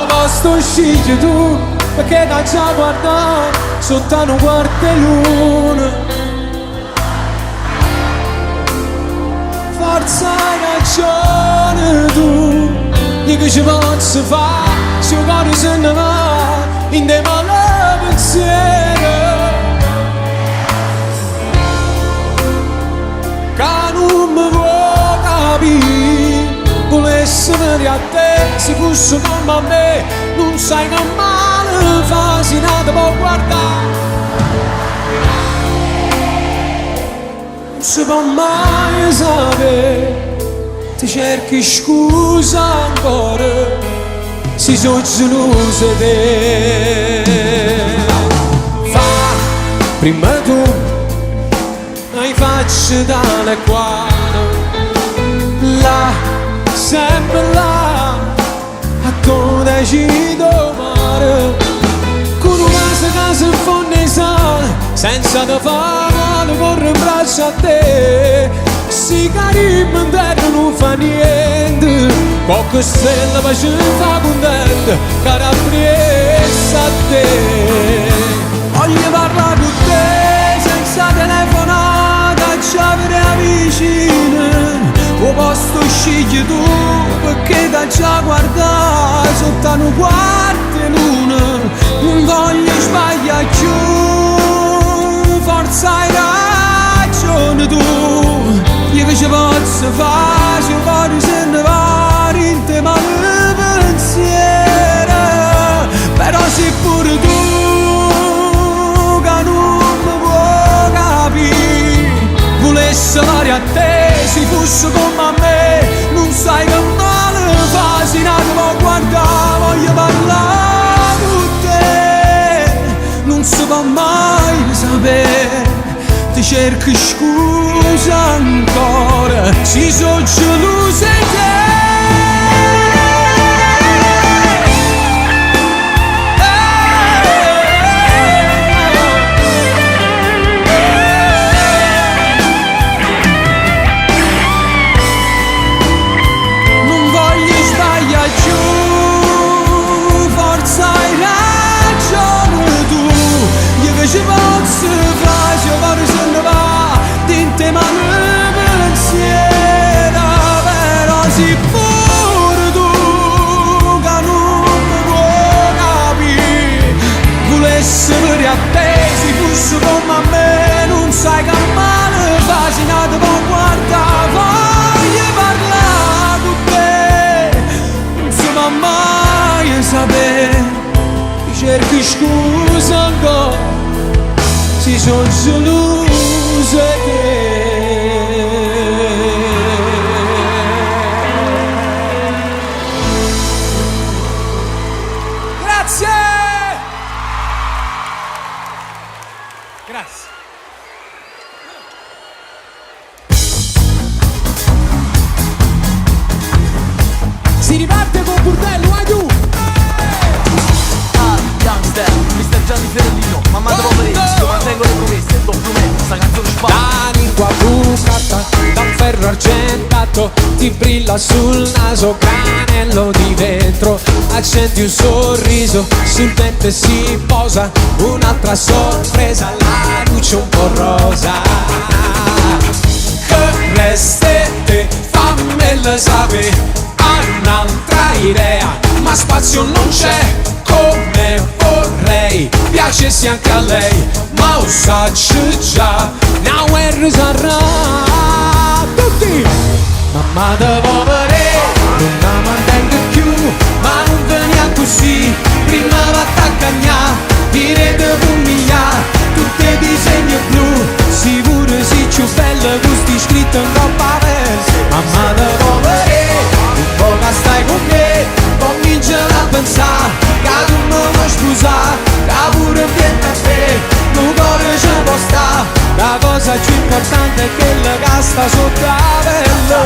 Posto scegli tu, perché da già guardare sotto un quarto e luna. Forza hai ragione tu, di che ci posso fare, se il cuore se ne va, in te male pensiero. Che non mi può capire, volessi venire a te, se fosse come a me, non sai che male fa, se non ti può guardare. Non si può mai sapere, ti cerchi scusa ancora, si sono geloso di te. Fa, prima tu, hai faccia dalle quadre, là, sempre là, a tu decido mare, con una casa in fondo ai sale, senza da fare male, corre in braccio a te, si carimba in terra non fa niente, qualche stella ma ci fa contenta, caratteriessa a te. Voglio parlare con te senza telefonata, ci avere vicino, o posto scegli tu, perché da già guardare sotto un quarto e luna, non voglio sbagliare più, forza hai ragione tu, io che ci posso fare, se il cuore se ne va, in te male pensiero, però sei pure tu che non mi può capire, volessi fare a te, se fosse come a me, non sai che male fa, se non ti può guardare, voglio parlare con te, non si può mai sapere, ti cerchi scusa ancora, si sono geloso di te. Non voglio sbagliare più, forza hai ragione tu, io che ci posso fare, se cuore se ne va, in te male pensiero, però sei pure tu che non mi può capire, volessi venire a te, se fosse come a me, non sai che male fa, se non ti può guardare, voglio parlare con te, non si può mai sapere, ti cerchi scusa ancora, si sono geloso di te. Grazie! Grazie. Si riparte con Burdello, vai tu! Youngster, Mr. Gianni Ferellino, mamma dopo Parecchio, mantengo le promesse, documento, sta canzone spara. La lingua bucata, dal ferro argentato, ti brilla sul naso, canello di vetro, accendi un sorriso, sul dente si posa, un'altra sorpresa, la luce un po' rosa. Che restete, fammela sapere, ha un'altra idea, ma spazio non c'è, come vorrei, piacessi anche a lei, ma lo saccio già, una guerra sarà. Tutti! Mamma devo vedere, non la mantengo più, ma non venia così, prima va a cagnare, direte un migliaio, tutte disegni blu, sicuro si più bella, gusti scritto in troppa versi. Mamma devo vedere, un po' che stai con me, cominciano a pensare, che tu non vuoi sposare, che pure viene a te, non cuore ci può stare, la cosa importante che la casta sotto la pelle.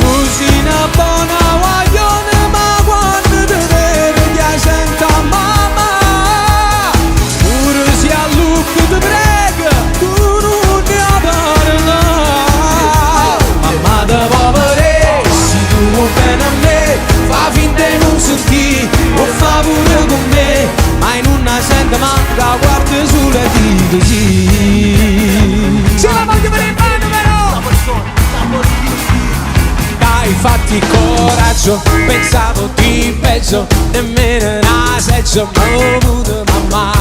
Cucina buona guaglione, ma quando te vede ti senta mamma. Pure se a look ti prega, tu non ne parla. Mamma da povere, se tu vuoi bene a me, fa finta di non sentire, o fa pure con me, ma in una sente manca, guarda sulle dita, sì. Ce la voglio per il mano però! Dai, fatti coraggio, pensavo di peggio, nemmeno una seggio, muovuto mamma.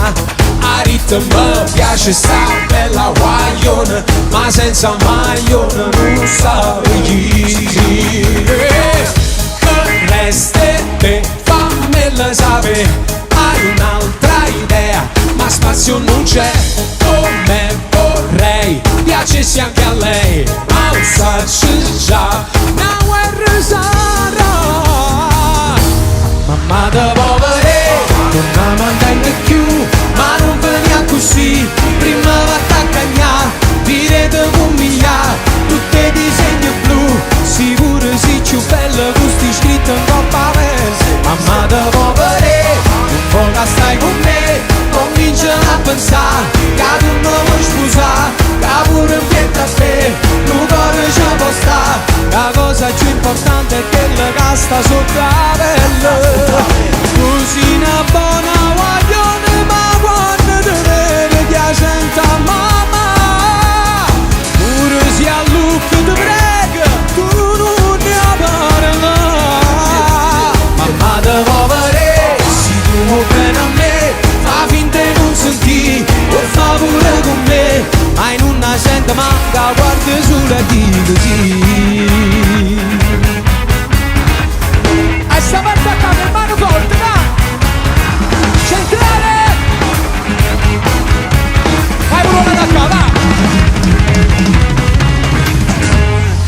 A ritmo piace sta bella guaglione, ma senza maglione non sa venire. Che resta te, fammela sapere, hai un'altra idea, ma spazio non c'è, come vorrei, piacessi anche a lei, ma lo sacci già, una guerra sarà. Mamma da povere, non la mantengo più, ma non venia così, prima va a cagnare, direte con migliaia, tutte disegni blu, sicuro si più bello, gusti scritto in coppa verse. Mamma da povere, un po' che stai con me, comincia a pensare, che tu non vuoi sposare, che pure un pietro a te, non cuore ci può stare. La cosa più importante è che la casta sotto la pelle. Cucina buona guaglione, ma quando te vede ti senta mamma. Pure se a look ti prega, tu non ne parla. Mamma da povere, se tu vuoi bene a me, fa finta di non sentire, o fa pure con me, ma in una sente manca, guarda sulla dita, sì. E sta parte a capo, mano forte, va! Centrale! Fai pure da qua, va!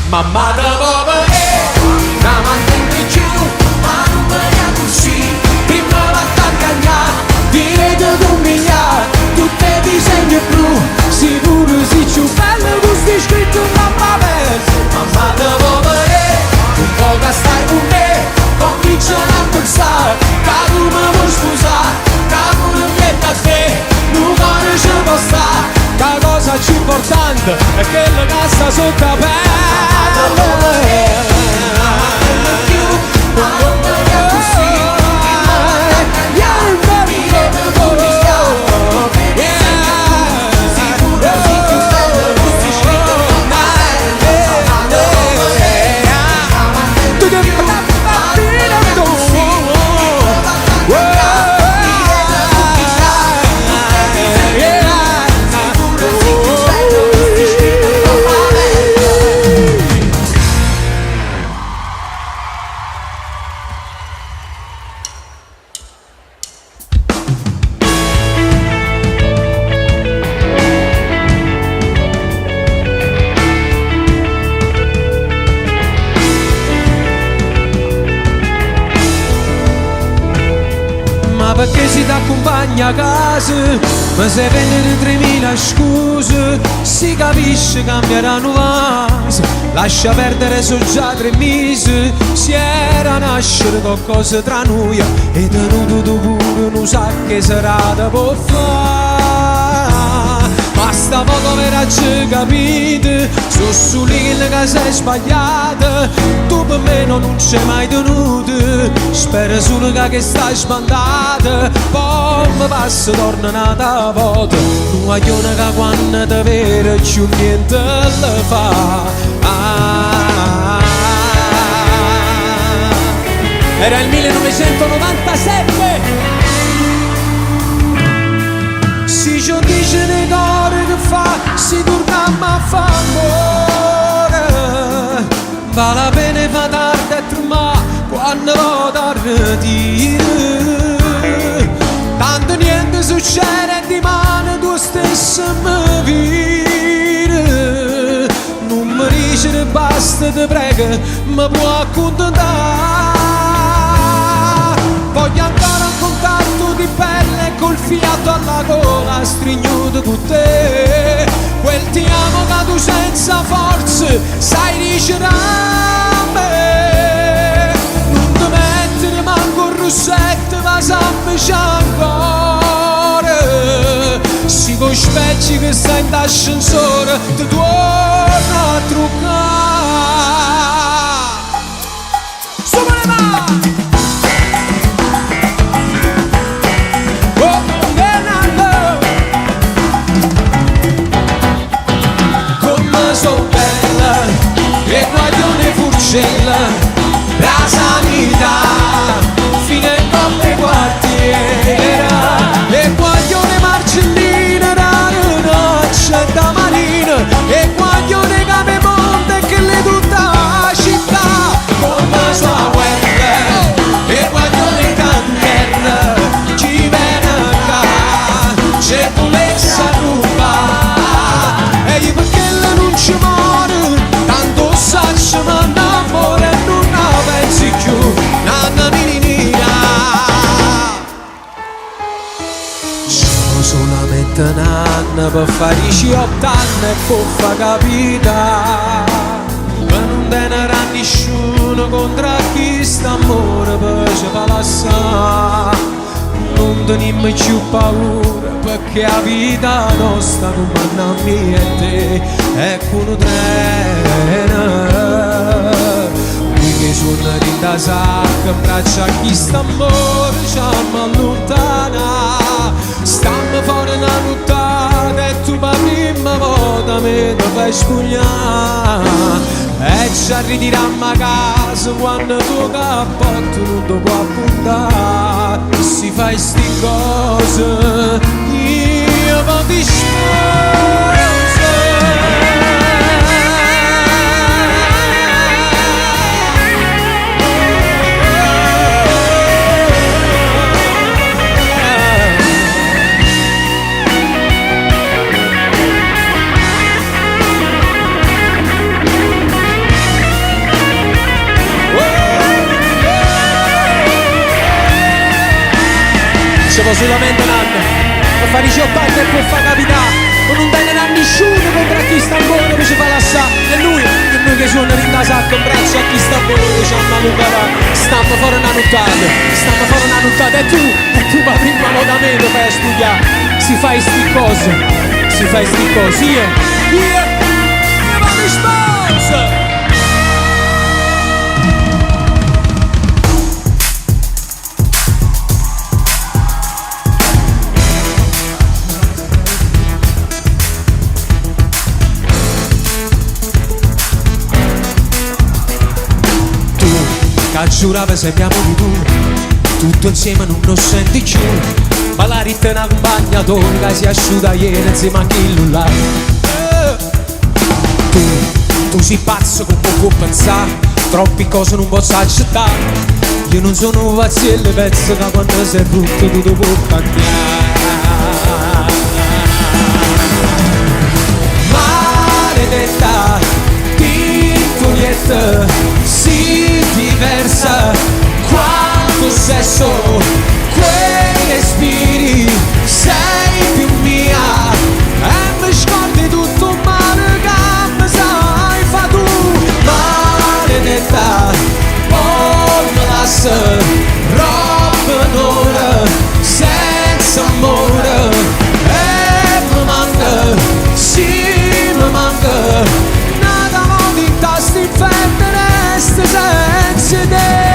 Mamma da povere, la mantieni giù, ma non venia così, prima va a cagnare, direte con migliaia, tutte disegni blu, sicuro si più bello, gusti scritto in mamma verse. Mamma da povere, un po' che stai con me, comincia a pensare, che tu mi vuoi sposare, che pure viene a te, non cuore ci può stare. La cosa più importante è che la cassa sotto la pelle. Perché si t'accompagna a casa, ma se vendono 3000 scuse, si capisce cambieranno vasi, lascia perdere so già 3 mesi, si era a nascere qualcosa tra noi, e tenuto tu pure non sa che serata può fare. Ma stavolta verrà capite, sono sulle che sei sbagliata, tu per me non c'è mai tenuto, spero solo che stai sbandata, poi mi passa torna un'altra volta, un guaglione che quando ti vede più niente le fa. Era il 1997, si ci dice nei cori che fa, si torniamo a fa amore, vale la pena fa tardi a tremare quando vado a ritiro, tanto niente succede di mano tu stesso mi vire, non mi dice che basta ti prego, mi può accontentare, voglio ancora un contatto di pelle col fiato alla gola, stringuto con te, quel ti amo che tu sei senza forze, sai dicere a me. Non ti mettere manco il rossetto, ma sappi ancora. Si con specchi che stai in ascensore, ti torna a truccare. Sopra le mani! E guaglione furcella, la sanità, fino ai notte quartiera. E guaglione marcellina, la renaccia da marina. E guaglione cave monte che le tutta la città. Con la sua guerra, e guaglione canterra, ci viene a ca, c'è pulezza a rubare. E io perché le non ci muore, tanto saccio ma l'amore non la pensi più, nanna minina. Sono solamente nanna per fare i 18 anni e può fa capita. Ma non tenerà nessuno contro chi sta amore per ci fa lassare. Non teniamo più paura perché la vita nostra come a me e te è come un treno. Noi che sono in da sacca, braccia a chi sta amore ci allontana. Stiamo fuori una nottata e tu per prima volta mi fai spogliare. E ci ritiriamo a casa quando tuo cappotto non ti può appuntare. Si fai sti cose, io poi ti siamo solamente nanna, per fare i 18 anni e può far capitare. Non tenere a nessuno contro chi sta buono che ci fa lassare. E noi che sono in da sacca in braccio a chi sta buono che ci hanno allungato. Stiamo fuori una nottata, stiamo fuori una nottata. E tu per prima volta me lo fai a studiare. Si fai sti cose, io vado in sposa. Giurava sappiamo di tu, tutto insieme non lo senti più. Ma la ritta è una compagnatura che si asciuga ieri insieme a chi là. Tu sei pazzo con poco pensare, troppe cose non posso accettare. Io non sono un vazziello pezzo da quando sei rotto tutto può cambiare. Maledetta piccoletta, si diversa quanto sesso, quei respiri, sei più mia. E mi scordi tutto il male che mi sai fa tu. Maledetta, poi mi lascia roba un'ora senza amore. E mi manca, sì mi manca. Nada modita sti femmine senza te.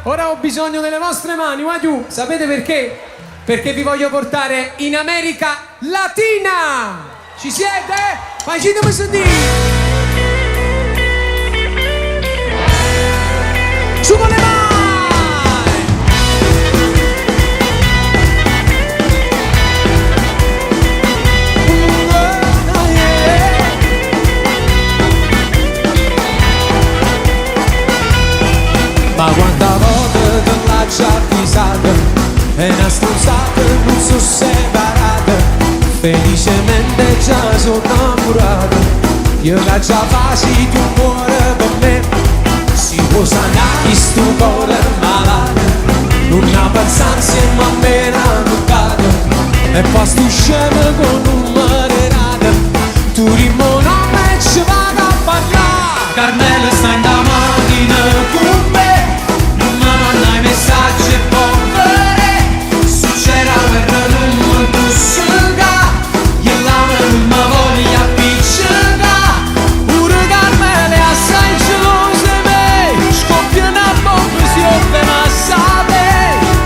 Ora ho bisogno delle vostre mani, Wagyu. Sapete perché? perché vi voglio portare in America Latina. Ci siete? Facetemi sentire. Su con le mani. Ma quanta volte te l'ha già avvisata e una stronzata non sono separata, felicemente già sono innamorata. Io che già faci tu cuore per me, si può sanare chi sto cuore malato, non ha pensato insieme a me una nottata, e poi sto scemo con un manerata, tu rimoni e ci vado a parlare. Carmela sta in da macchina con me, messaggi e povere, succede guerra non mi busca, io l'amo non mi voglio appiccicare, pure Carmele assai gelose me, scoppia una bomba si offre massate,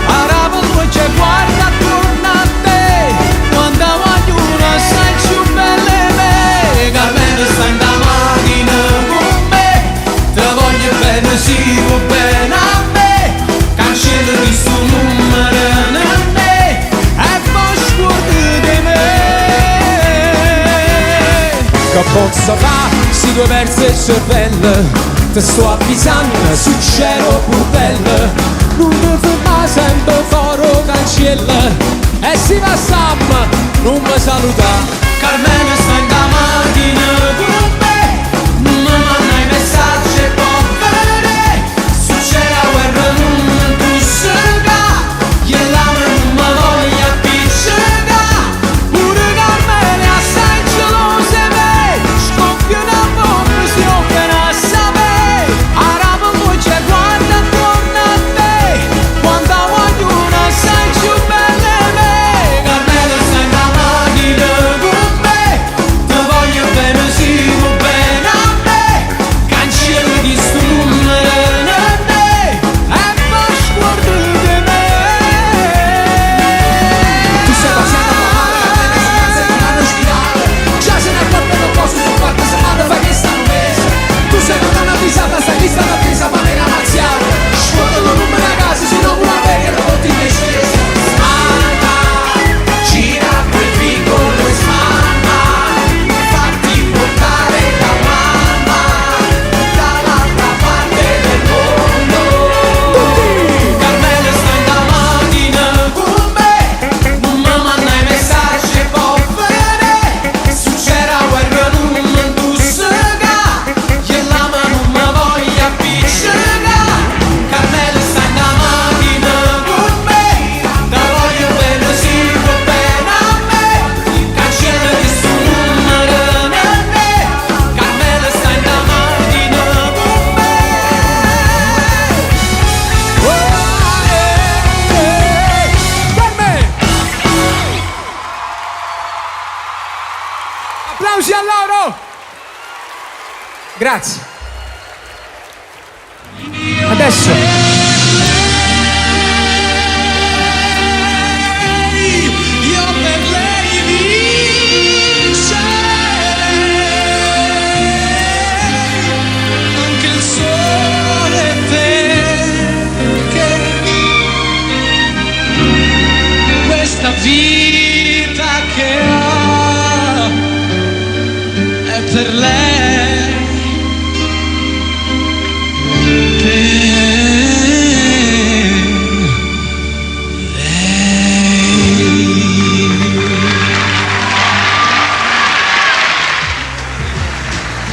arabo lui ci guarda attorno a te, quando voglio una assai più belle me, Carmele sta in da macchina con me, te voglio bene si va bene a me. Cancello di sto numero in me e poi scordi di me. Che posso fare se due versi il cervello, ti sto avvisando sul cielo purtello, non mi ferma sempre foro cancello, e si va Sam, non mi saluta. Carmela sta in da macchina con me, non mi manda i messaggi e povere, succede la guerra non io l'amo non mi voglio appiccicare, pure Carmele assai gelose me, scoppia una bomba si offre a sapere, arabo poi ci guarda attorno a te, quando voglio una assai più belle me, Carmele sta in da macchina con me, ti voglio bene si va bene a me, cancello di sto numero in me, e poi sguardo di me. Tu sei una donna avvisata, stai lista d'attesa ma nella marziale, scuotano numeri a casa, se no una vega non ti ne scesi. Mamma, gira quel piccolo e smanna, fatti portare da mamma, dall'altra parte del mondo. Carmela sta in da macchina con me, non mi manda i messaggi e povere, succede la guerra non mi busca, io l'amo non mi voglio appiccicare, Carmela sta in da macchina con me, da voglio bene si va bene a me, cancello di sto numero in me, Carmela sta in da macchina con me. Carmela! Applausi a loro! Grazie. Adesso io per lei vincerei anche il sole, perché questa vita che ho è per lei.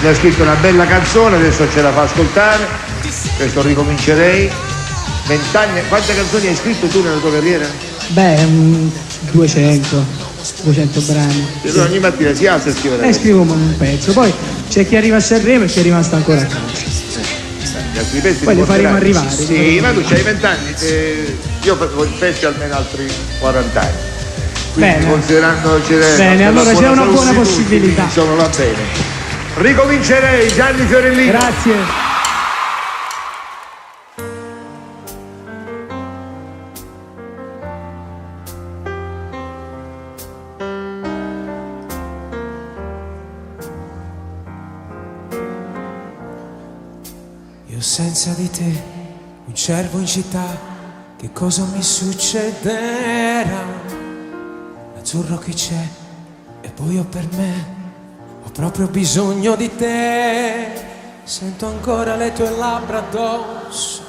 Ha scritto una bella canzone, adesso ce la fa ascoltare, questo ricomincerei. 20 anni, quante canzoni hai scritto tu nella tua carriera? Beh, 200 brani. E allora ogni mattina si alza e scrive scrivo un pezzo, poi c'è chi arriva a Sanremo e chi è rimasto ancora a casa. Gli altri pezzi poi li faremo arrivare. Sì, ma tu c'hai 20 anni, io facevo il festival almeno altri 40 anni. Quindi bene, considerando bene, allora c'è una buona possibilità. Insomma, va bene. Ricomincerei, Gianni Fiorellino. Grazie. senza di te, un cervo in città, che cosa mi succederà? L'azzurro che c'è è buio per me, ho proprio bisogno di te. Sento ancora le tue labbra addosso,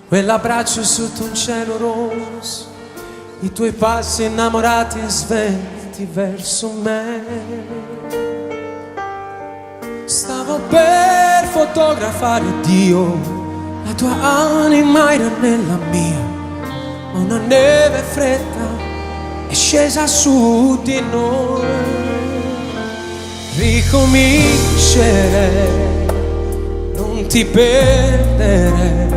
quell'abbraccio sotto un cielo rosso, i tuoi passi innamorati e sventi verso me. Stavo per fotografare Dio, la tua anima era nella mia, ma una neve fredda è scesa su di noi. Ricomincerei, non ti perderei,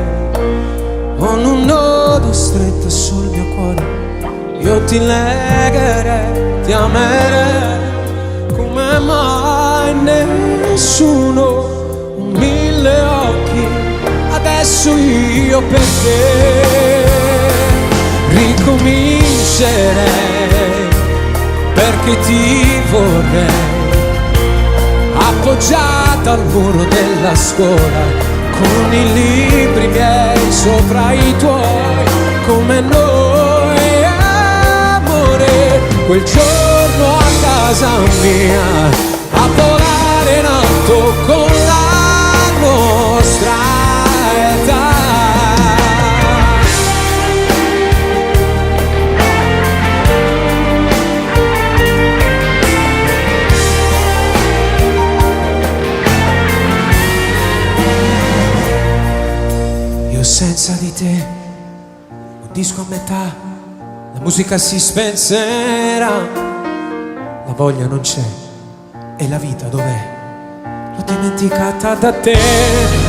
con un nodo stretto sul mio cuore io ti legherei, ti amerei come mai nessuno, un mille occhi adesso io per te. Ricomincerei perché ti vorrei, appoggiata al muro della scuola, con i libri miei sopra i tuoi, come noi, amore. Quel giorno a casa mia, a volare in alto con la nostra età. Senza di te, un disco a metà, la musica si spenserà, la voglia non c'è, e la vita dov'è? L'ho dimenticata da te.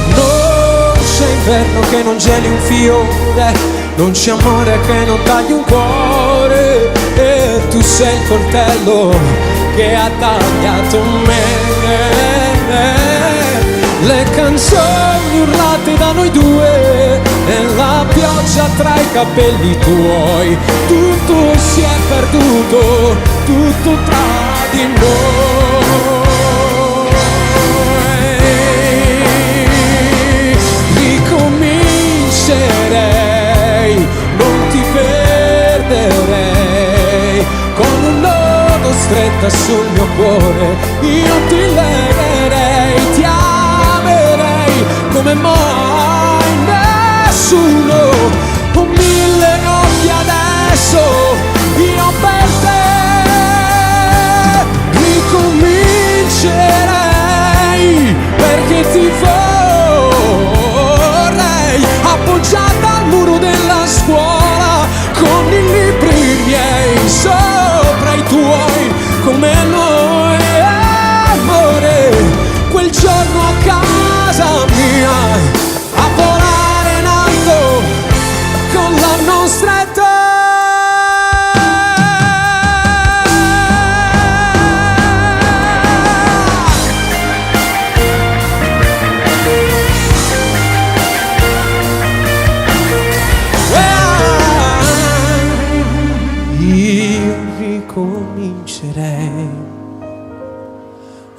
Non c'è inverno che non geli un fiore, non c'è amore che non tagli un cuore, e tu sei il coltello che ha tagliato me. Le canzoni urlate da noi due e la pioggia tra i capelli tuoi, tutto si è perduto, tutto tra di noi. Ricomincerei, non ti perderei, con un nodo stretta sul mio cuore io ti legherei, ti come mai nessuno, con mille occhi adesso io per te. Ricomincerei perché ti vorrei, appoggiata al muro della scuola, con i libri miei sopra i tuoi, come noi, amore. Quel giorno a casa mia, a volare in alto con la nostra età. Io ricomincerei,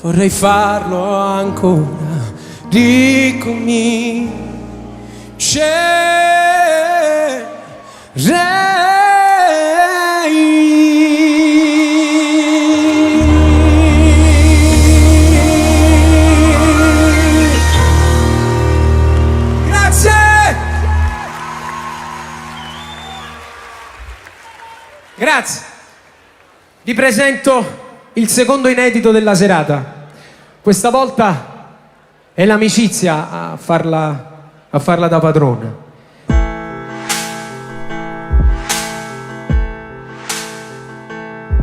vorrei farlo ancora, Grazie! Grazie! Vi presento il secondo inedito della serata. Questa volta è l'amicizia a farla da padrona.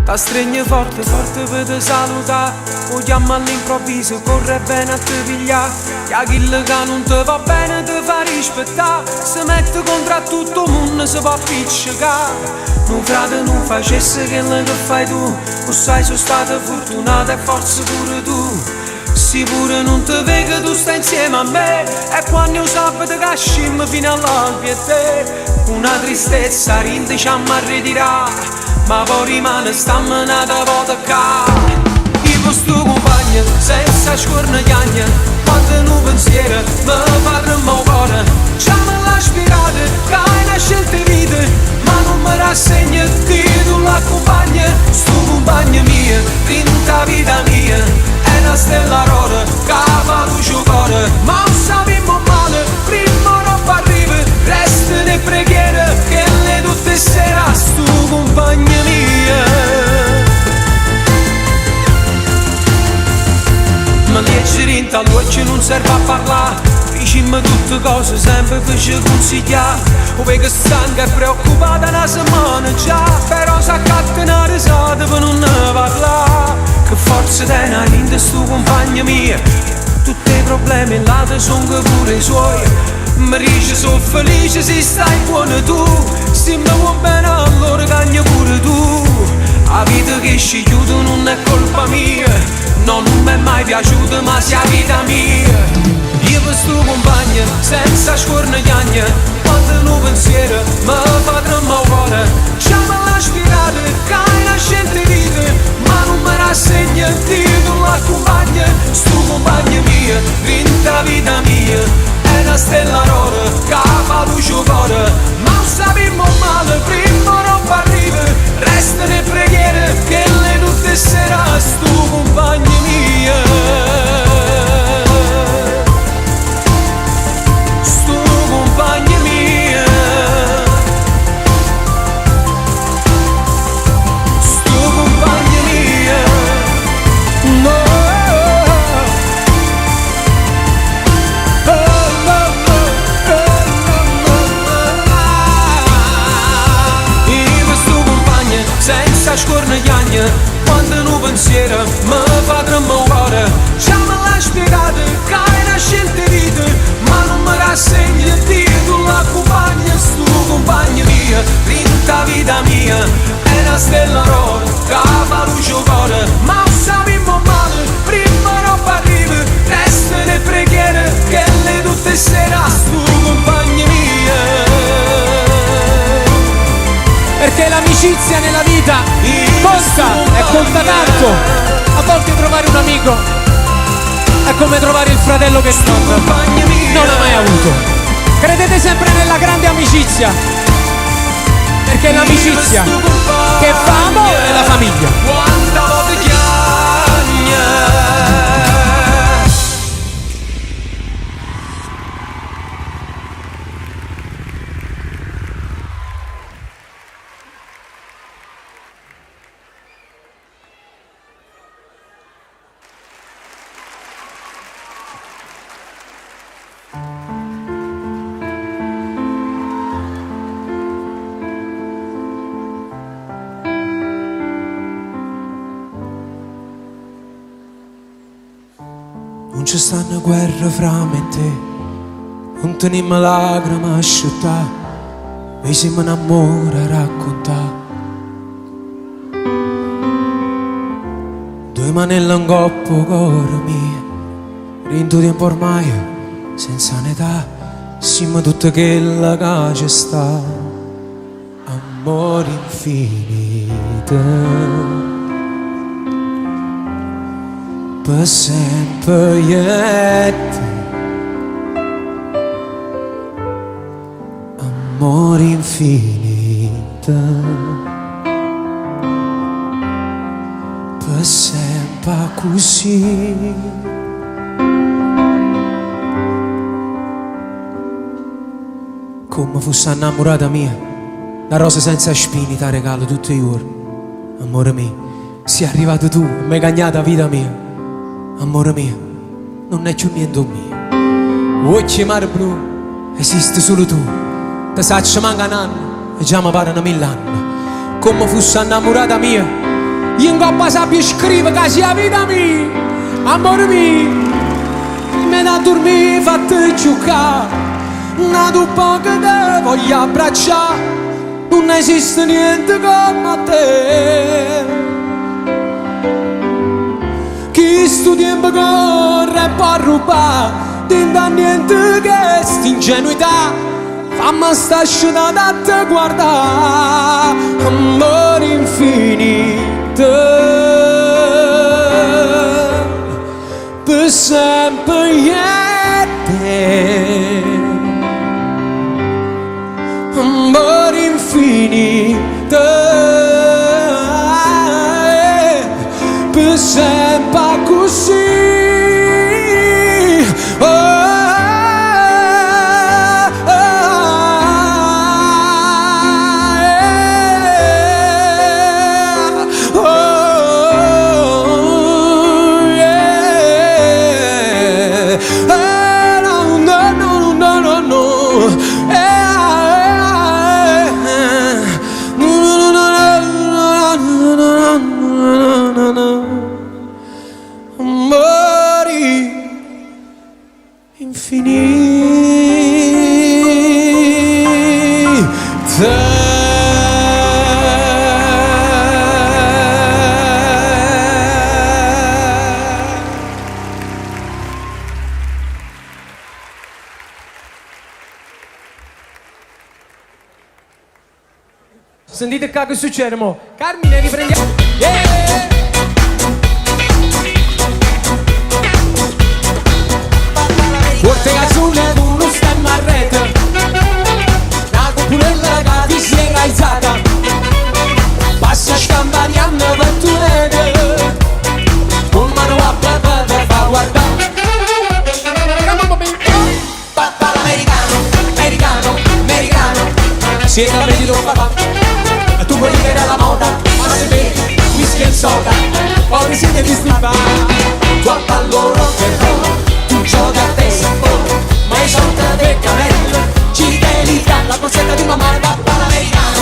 Ta stringe forte, forte per te salutare, o chiama all'improvviso, corre bene a te pigliare. E a chi che non te va bene te fa rispettare, se mette contro a tutto il mondo si può appiccicare. Non frate non facesse quello che fai tu, o sai sono stata fortunata e forse pure tu. Sì pure non te vedo tu stai insieme a me, e quando io sabato che scimmo fino all'alba e te, una tristezza rindiciamo a ritirare, ma poi rimane stammenata volta qua. Io con sto compagno senza scornagliagna, quando quando un pensiero mi fa tremare il cuore. Già me l'ha spiegato che hai una scelta di vita, ma non mi rassegna di tu l'accompagna. Sto compagno mio, vinta vita mia, è una stella rora che fa luce il cuore. Ma non sappiamo male, prima roba arriva, resta ne preghiera che le tutte sera sto compagno mia. Ma leggermente all'occhio non serve a parlare, dicimmi tutte cose sempre fece consigliare. O che stanca e preoccupata una settimana già, però s'accatta una risata per non ne parlare. Che forza te una linda sto compagno mia, tutti i problemi là te son che pure i suoi. Mi dice sono felice se stai buono tu, se mi vuoi bene allora cagna pure tu. La vita che ci chiude non è colpa mia, no, non mi è mai piaciuta ma sia vita mia. Io per sto compagno senza scornagagna, quando un pensiero mi fa tremare il cuore. Già me l'ha spiegato che hai una scelta di vita, ma non mi rassegna di tu l'accompagna. Sto compagno mio, vinta vita mia, è una stella rora che fa luce il cuore. Ma non sappiamo male, prima roba arriva, resta le preghiere che le tutte sera sto compagno mia. Sto compagno mia, sto compagno mia, no. Senza scornagagna, quando un pensiero mi fa tremare il cuore. Già me l'ha spiegato che hai una scelta di vita, ma non mi rassegna di tu l'accompagna. Sto compagno mia, vinta vita mia, è una stella rosa che fa luce il cuore. Ma non sappiamo male, prima roba arriva, resta le preghiere che le tutte sera sto compagno mia. Perché l'amicizia nella vita conta e conta tanto. A volte trovare un amico è come trovare il fratello che non ha mai avuto. Credete sempre nella grande amicizia, perché l'amicizia che fa amore nella famiglia. Non ci stanno guerre fra me e te, non teniamo lacrime a asciuttare, noi siamo un amore a raccontare. Due manelle in coppa cuore mio, rinto tempo ormai senza un'età, siamo tutte quelle che ci sta, amore infinito. Per sempre io e te, amore infinito, per sempre così. Come fosse innamorata mia, la rosa senza spini ti regalo tutti i giorni. Amore mio, sei arrivato tu, mi hai cagnato la vita mia. Amore mio, non è più niente mio. Occhi mare blu, esiste solo tu. Ti saccio manca un anno e già mi pare 1000 anni. Come fosse innamorata mia, io in coppa sappia scrivere che sia vita mia. Amore mio, me da dormire fatte giocare, una tu poco te voglio abbracciare. Non esiste niente come te. Chi sto tempo corre e può rubare, ti dà niente che sta ingenuità. Fammi sta asciugata a te guardare, amore infinito, per sempre, yeah. sentite che succede mo? Carmine, riprendiamo. Forte canzone con uno stemma a rete, la cupulella che ti si è alzata, passa scampaniando per tu vede, con mano a papà per fa guardare. Papà l'americano, americano, americano, si è da me di tuo papà, tu vuoi dire la moda, ma se bevi whisky e soda, poi siete disturbati, tu a pallone che roba. Gioca a testa, ma i soldi del camello ci delica la corsetta di mamma da panamericano.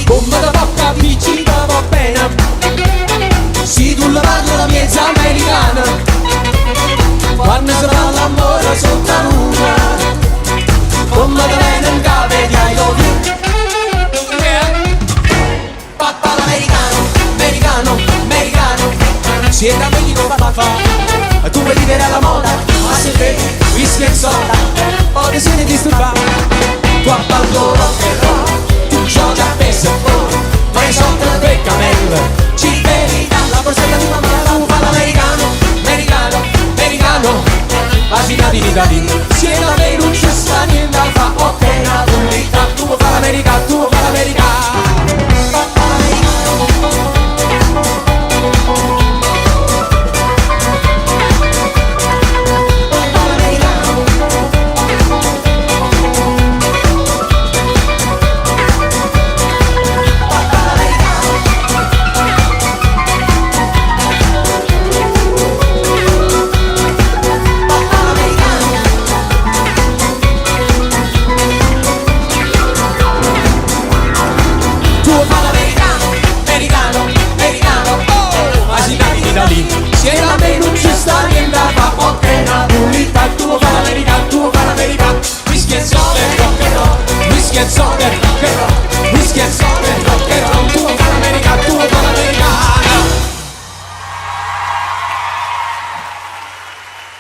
Bomba da bocca vicina va bene, si tu la parla la mezza americana. Quando si fa l'amore sotto la luna, come da bene in cave di I love you. Papà l'americano, americano, americano, siete amici con papà, tu vuoi vivere alla moda, ma se bevi whisky e soda, poi ti siete disturbati, tu a ballo rock and roll, tu giochi a baseball, ma i soldi del camello, ci bevi dalla borsetta di mamma, tu fa l'americano, americano, americano, pagina di Italia, si è la me non c'è sta niente da fa, ok, una pubblicità, tu vuoi fare l'America, tu vuoi fare l'America.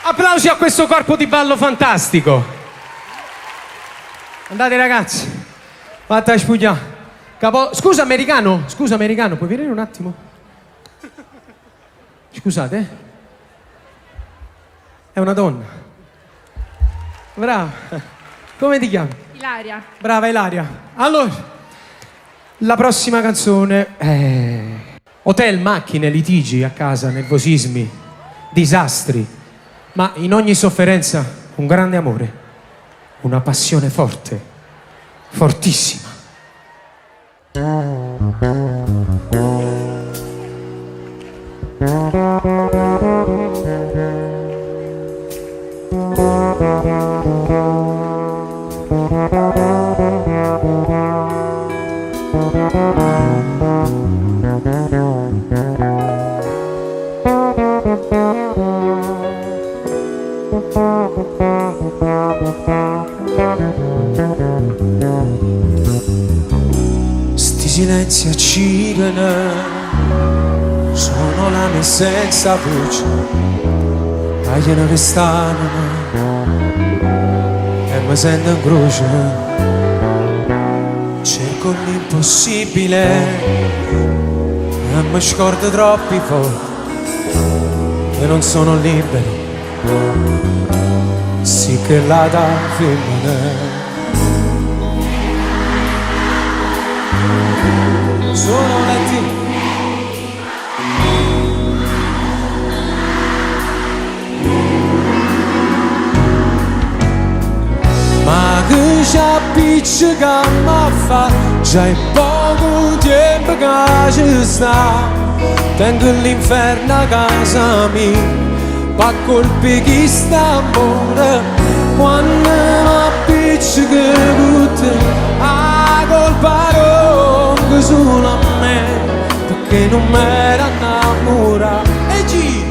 Applausi a questo corpo di ballo fantastico. Andate ragazzi, fatta spugliare. Scusa americano, puoi venire un attimo? Scusate, è una donna. Brava. Come ti chiami? Ilaria. Brava Ilaria. Allora, la prossima canzone è hotel, macchine, litigi a casa, nervosismi, disastri, ma in ogni sofferenza un grande amore, una passione forte, fortissima. Sti silenzi accidono, sono lame senza voce, tagliano che stanno e mi sento in croce. Cerco l'impossibile e mi scordo troppi forti e non sono libero, sì che la da femmina. Sono letti ma che c'è appiccica ma fa già è poco tempo che ci sta, tengo l'inferno a casa mia, pa colpi chi sta amore quando mi appiccica tutte a colpa non solo a me perché non mi era innamorata e G.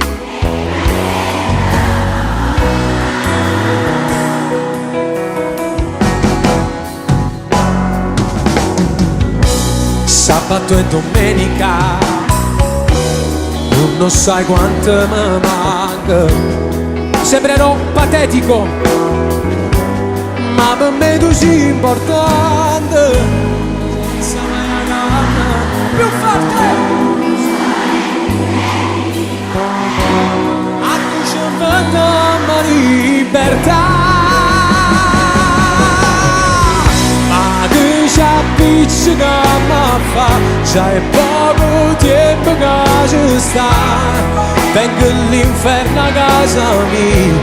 sabato e domenica, tu non sai quanto mi manca. Sembrerò patetico, ma per me tu sei importante. Più forte! A tu ci vediamo libertà, ma tu ci appiccica ma fa, c'hai poco tempo che ci sta. Vengo all'inferno a casa mia,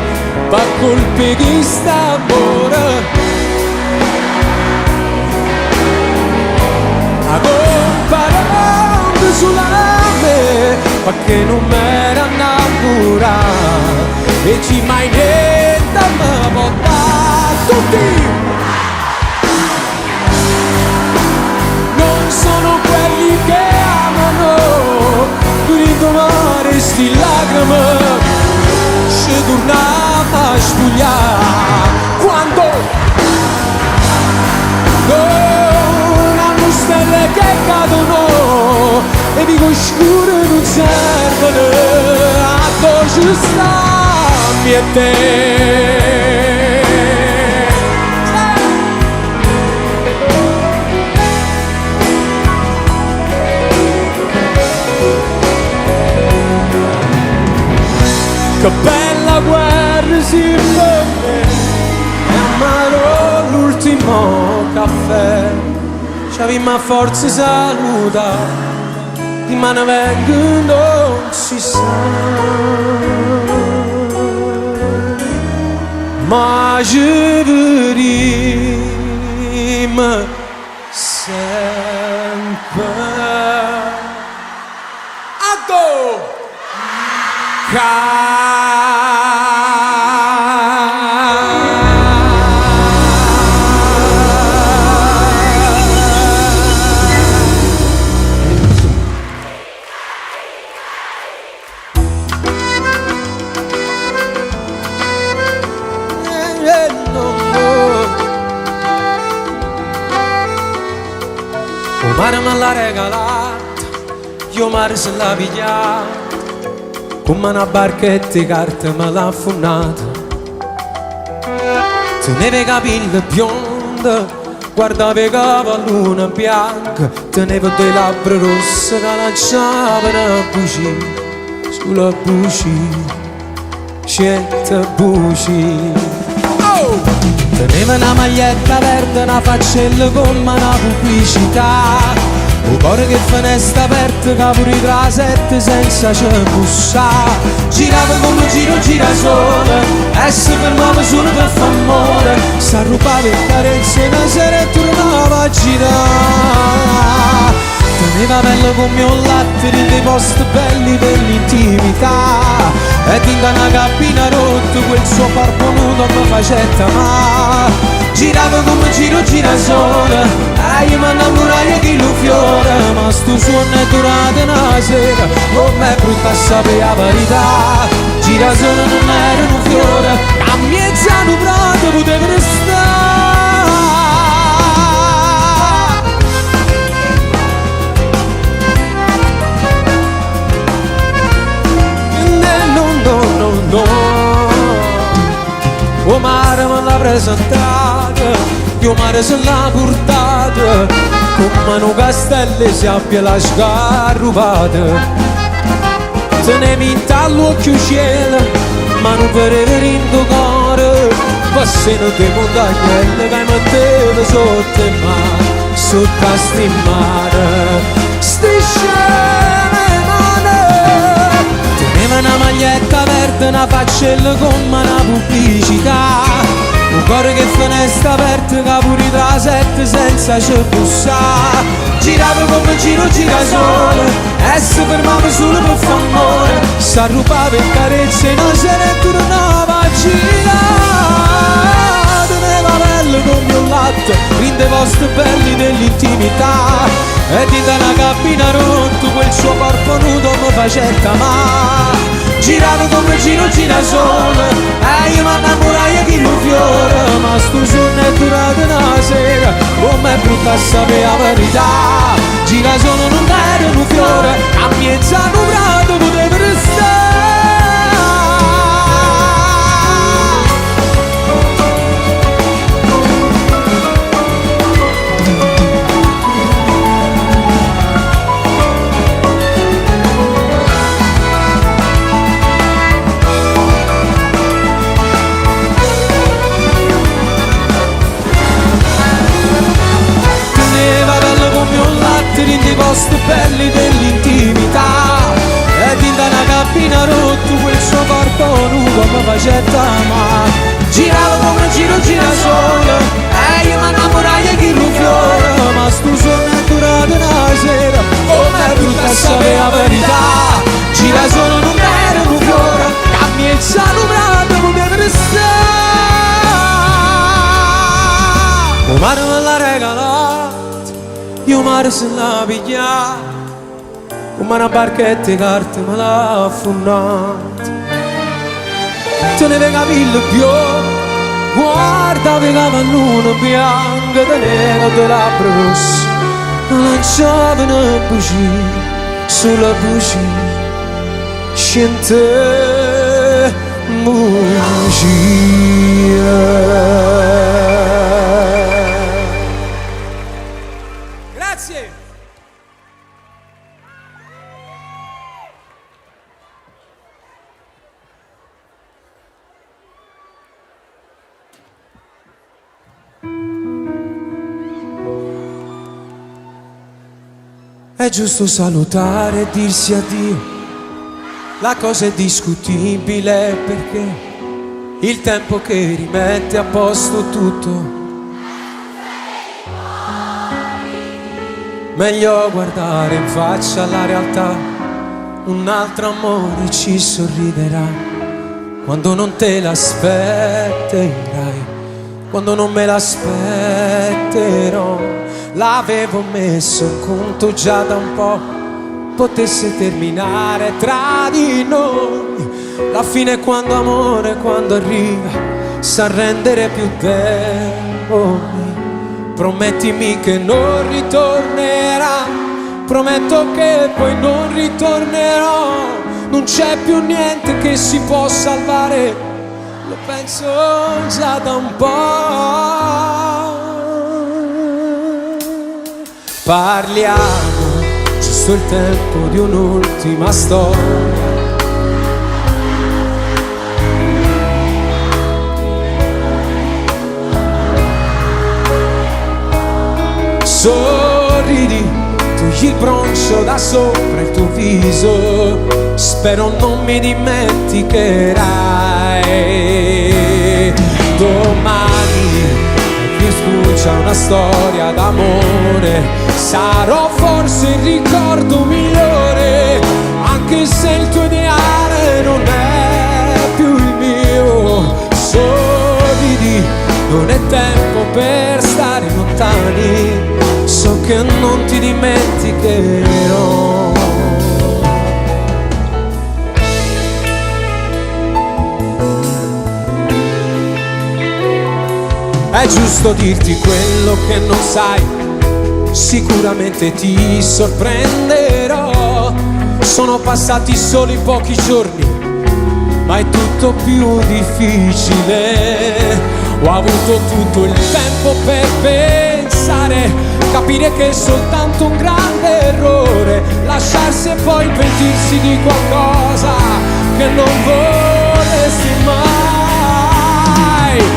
per colpi di st'amore. A comparando sulla me, perché non m'era innamorato, e ci mai niente mi può dare. Tutti non sono quelli che amano, ridomare sti lacrime, ci tornava a spugliare quando non hanno stelle che cadono e dico scure non servono, a dove stammi e te. Che bella guerra si vede, e amaro l'ultimo caffè. C'avevamo a forza saluta, di mano vengo non si sa, ma ci vedremo sempre. Addo! O mare me l'ha regalata, io mare se l'ha pigliata, come una barchetta di carta me l'ha affonnata. Teneva i capelli biondi, guardava i capelloni bianchi, teneva dei labbra rosse che lanciavano buci sulla buci, scelta buci. Oh! Teneva una maglietta verde, una faccella come una pubblicità, un cuore che finestra aperta, che pure tra sette senza ci bussare. Girava come gira sola, e si fermava solo per f'amore, s'arrubava il carezze e una sera e tornava a girare. Teneva pelle come un latte, dei posti belli per l'intimità, e tinta una cabina rotta, quel suo corpo nudo mi facetta male. Girava come gira sola, e io mi innamorai di lo fiore, ma sto suono è durato una sera, come è brutta a sapere la verità. Gira sola non era un fiore, a mezz'anno prato poteva restare. No, o mare me l'ha presentata, io mare se l'ha portata, come un castello si abbia la scarrupata. Tenevi in l'occhio cielo, ma non vedeva in tuo cuore, passano dei montagnelle che metteva sotto il mare, sotto a stimmare, Teneva una maglietta verde, una faccella come una pubblicità, un cuore che finestra aperta, che pure tra sette senza ci bussare. Girava come gira sola, e si fermava solo per f'amore, s'arrubava il carezze e una sera e tornava a girare. Teneva pelle come un latte, rinde posti belli dell'intimità, e di una cabina rotta, quel suo corpo nudo mi facetta male. girato come giro girasole, io mi innamorai di un fiore, ma sto giorno è durato una sera, com'è brutta a sapere la verità, girasole non era un fiore, a mezza numerato poteva restare. In dei posti belli dell'intimità ed in una cabina rotto quel suo corpo nudo mi faceva amare, giravo come giro girasole e io mi innamorai di un fiore, ma sto sogno è durato una sera, com'è brutta a sapere la verità, girasole non era un fiore, a mezza numerato poteva restare, o mare me l'ha regalato, io mare se la piglia, come una barchetta di carte me l'ha affondata. Te ne vega capelli più, guarda vega pannone bianca, te nera de labbra rosse, lanciavano bugie, sulla bugie, scente bugie. È giusto salutare e dirsi addio, la cosa è discutibile perché il tempo che rimette a posto tutto. Meglio guardare in faccia la realtà, un altro amore ci sorriderà quando non te l'aspetterai, quando non me l'aspetterò. L'avevo messo in conto già da un po', potesse terminare tra di noi. La fine è quando amore, quando arriva, sa rendere più deboli. Promettimi che non ritornerà, prometto che poi non ritornerò. Non c'è più niente che si può salvare, lo penso già da un po'. Parliamo, giusto il tempo di un'ultima storia. Sorridi, togli il broncio da sopra il tuo viso, spero non mi dimenticherai. Domani mi sbuccia una storia d'amore, sarò forse il ricordo migliore, anche se il tuo ideale non è più il mio. Sorridi, non è tempo per stare lontani, so che non ti dimenticherò. È giusto dirti quello che non sai, sicuramente ti sorprenderò. Sono passati soli pochi giorni, ma è tutto più difficile. Ho avuto tutto il tempo per pensare, capire che è soltanto un grande errore lasciarsi e poi pentirsi di qualcosa che non vorresti mai.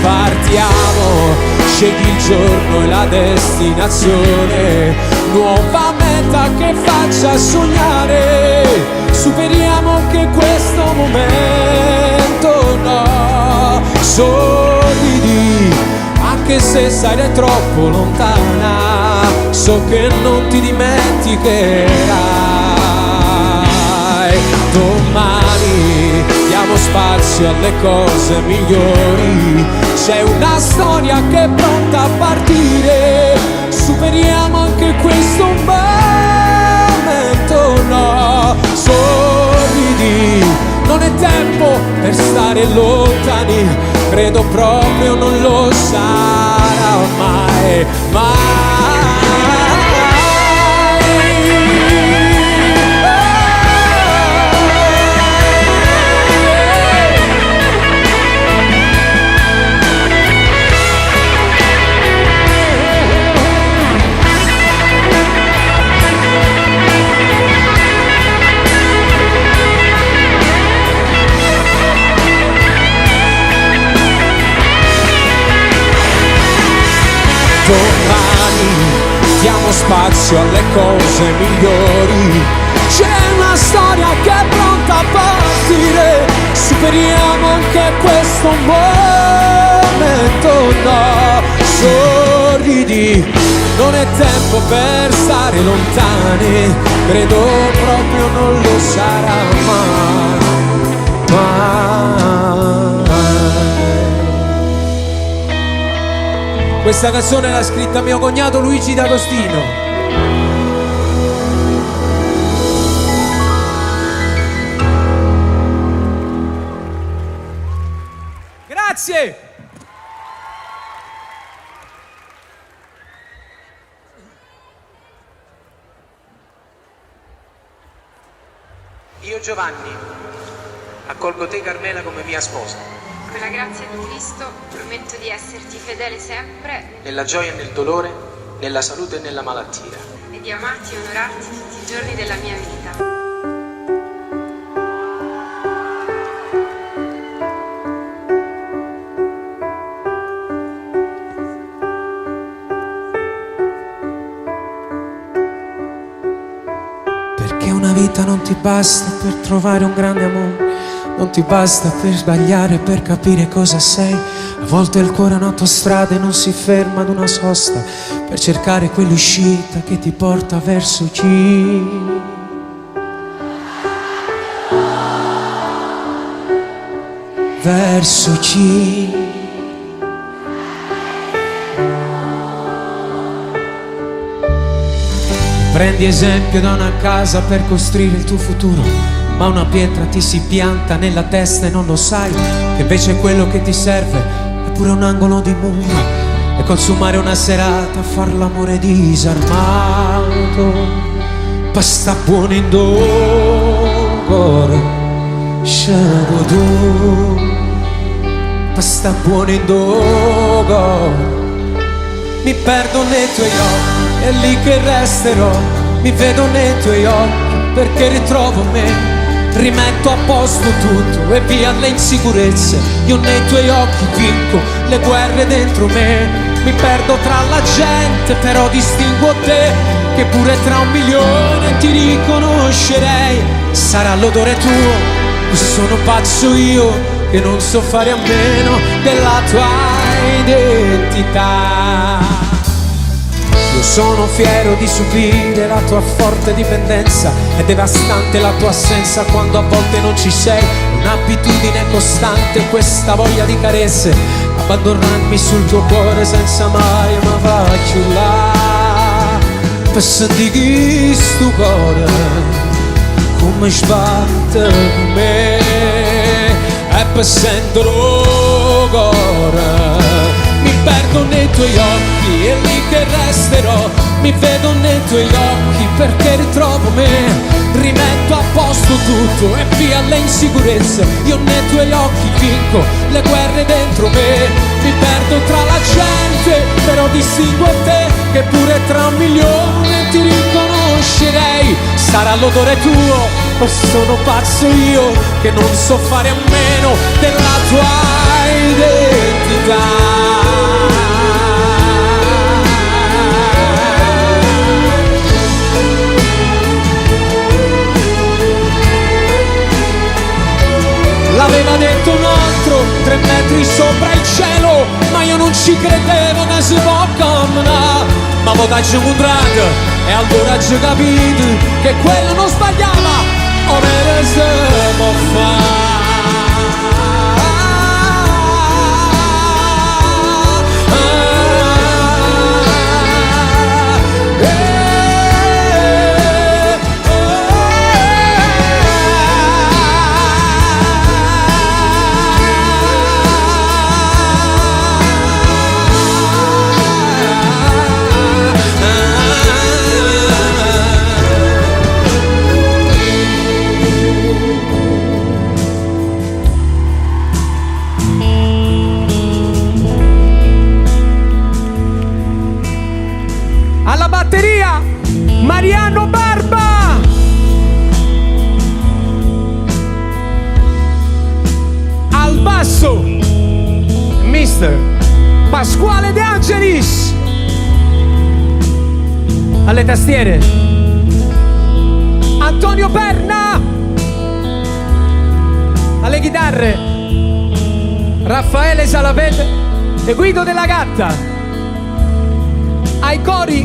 Partiamo, scegli il giorno e la destinazione, nuova meta che faccia sognare. Superiamo anche questo momento, no. Sorridi, anche se sarai troppo lontana, so che non ti dimenticherai. Domani diamo spazio alle cose migliori, c'è una storia che è pronta a partire. Superiamo anche questo momento, no. Sorridi, non è tempo per stare lontani, credo proprio non lo sarà mai, mai. Domani diamo spazio alle cose migliori, c'è una storia che è pronta a partire, superiamo anche questo momento, no, sorridi, non è tempo per stare lontani, credo proprio non lo sarà mai, mai. Questa canzone l'ha scritta mio cognato Luigi D'Agostino. Grazie! Io Giovanni, accolgo te Carmela come mia sposa. Con la grazia di Cristo prometto di esserti fedele sempre Nella gioia e nel dolore, nella salute e nella malattia. e di amarti e onorarti tutti i giorni della mia vita. Perché una vita non ti basta per trovare un grande amore, non ti basta per sbagliare, per capire cosa sei. A volte il cuore è un'autostrada e non si ferma ad una sosta per cercare quell'uscita che ti porta verso C. Verso C. Prendi esempio da una casa per costruire il tuo futuro, ma una pietra ti si pianta nella testa e non lo sai, che invece quello che ti serve è pure un angolo di muro e consumare una serata a far l'amore disarmato. Pasta buona in dogore, shadow, pasta buona in dogore. Mi perdo nei tuoi occhi, è lì che resterò, mi vedo nei tuoi occhi perché ritrovo me, rimetto a posto tutto e via le insicurezze, io nei tuoi occhi vinco le guerre dentro me, mi perdo tra la gente però distinguo te, che pure tra 1.000.000 ti riconoscerei, sarà l'odore tuo, o sono pazzo io che non so fare a meno della tua identità. Io sono fiero di subire la tua forte dipendenza, è devastante la tua assenza quando a volte non ci sei, un'abitudine costante questa voglia di carezze, abbandonarmi sul tuo cuore senza mai ma faccio là, per sentire sto cuore come sbatte per me, e per sentire lo cuore. Mi perdo nei tuoi occhi, è lì che resterò, mi vedo nei tuoi occhi perché ritrovo me, rimetto a posto tutto e via le insicurezze, io nei tuoi occhi vinco le guerre dentro me, mi perdo tra la gente però distinguo te, che pure tra 1.000.000 ti riconoscerei, sarà l'odore tuo o sono pazzo io che non so fare a meno della tua identità. L'aveva detto un altro, 3 metri sopra il cielo, ma io non ci credevo che si può camminare. Ma poi ci incontrato e allora ci capito che quello non sbagliava, o me ne siamo fare. keyboardist Pasquale De Angelis, alle tastiere Antonio Perna, alle chitarre Raffaele Salapete e Guido Della Gatta, ai cori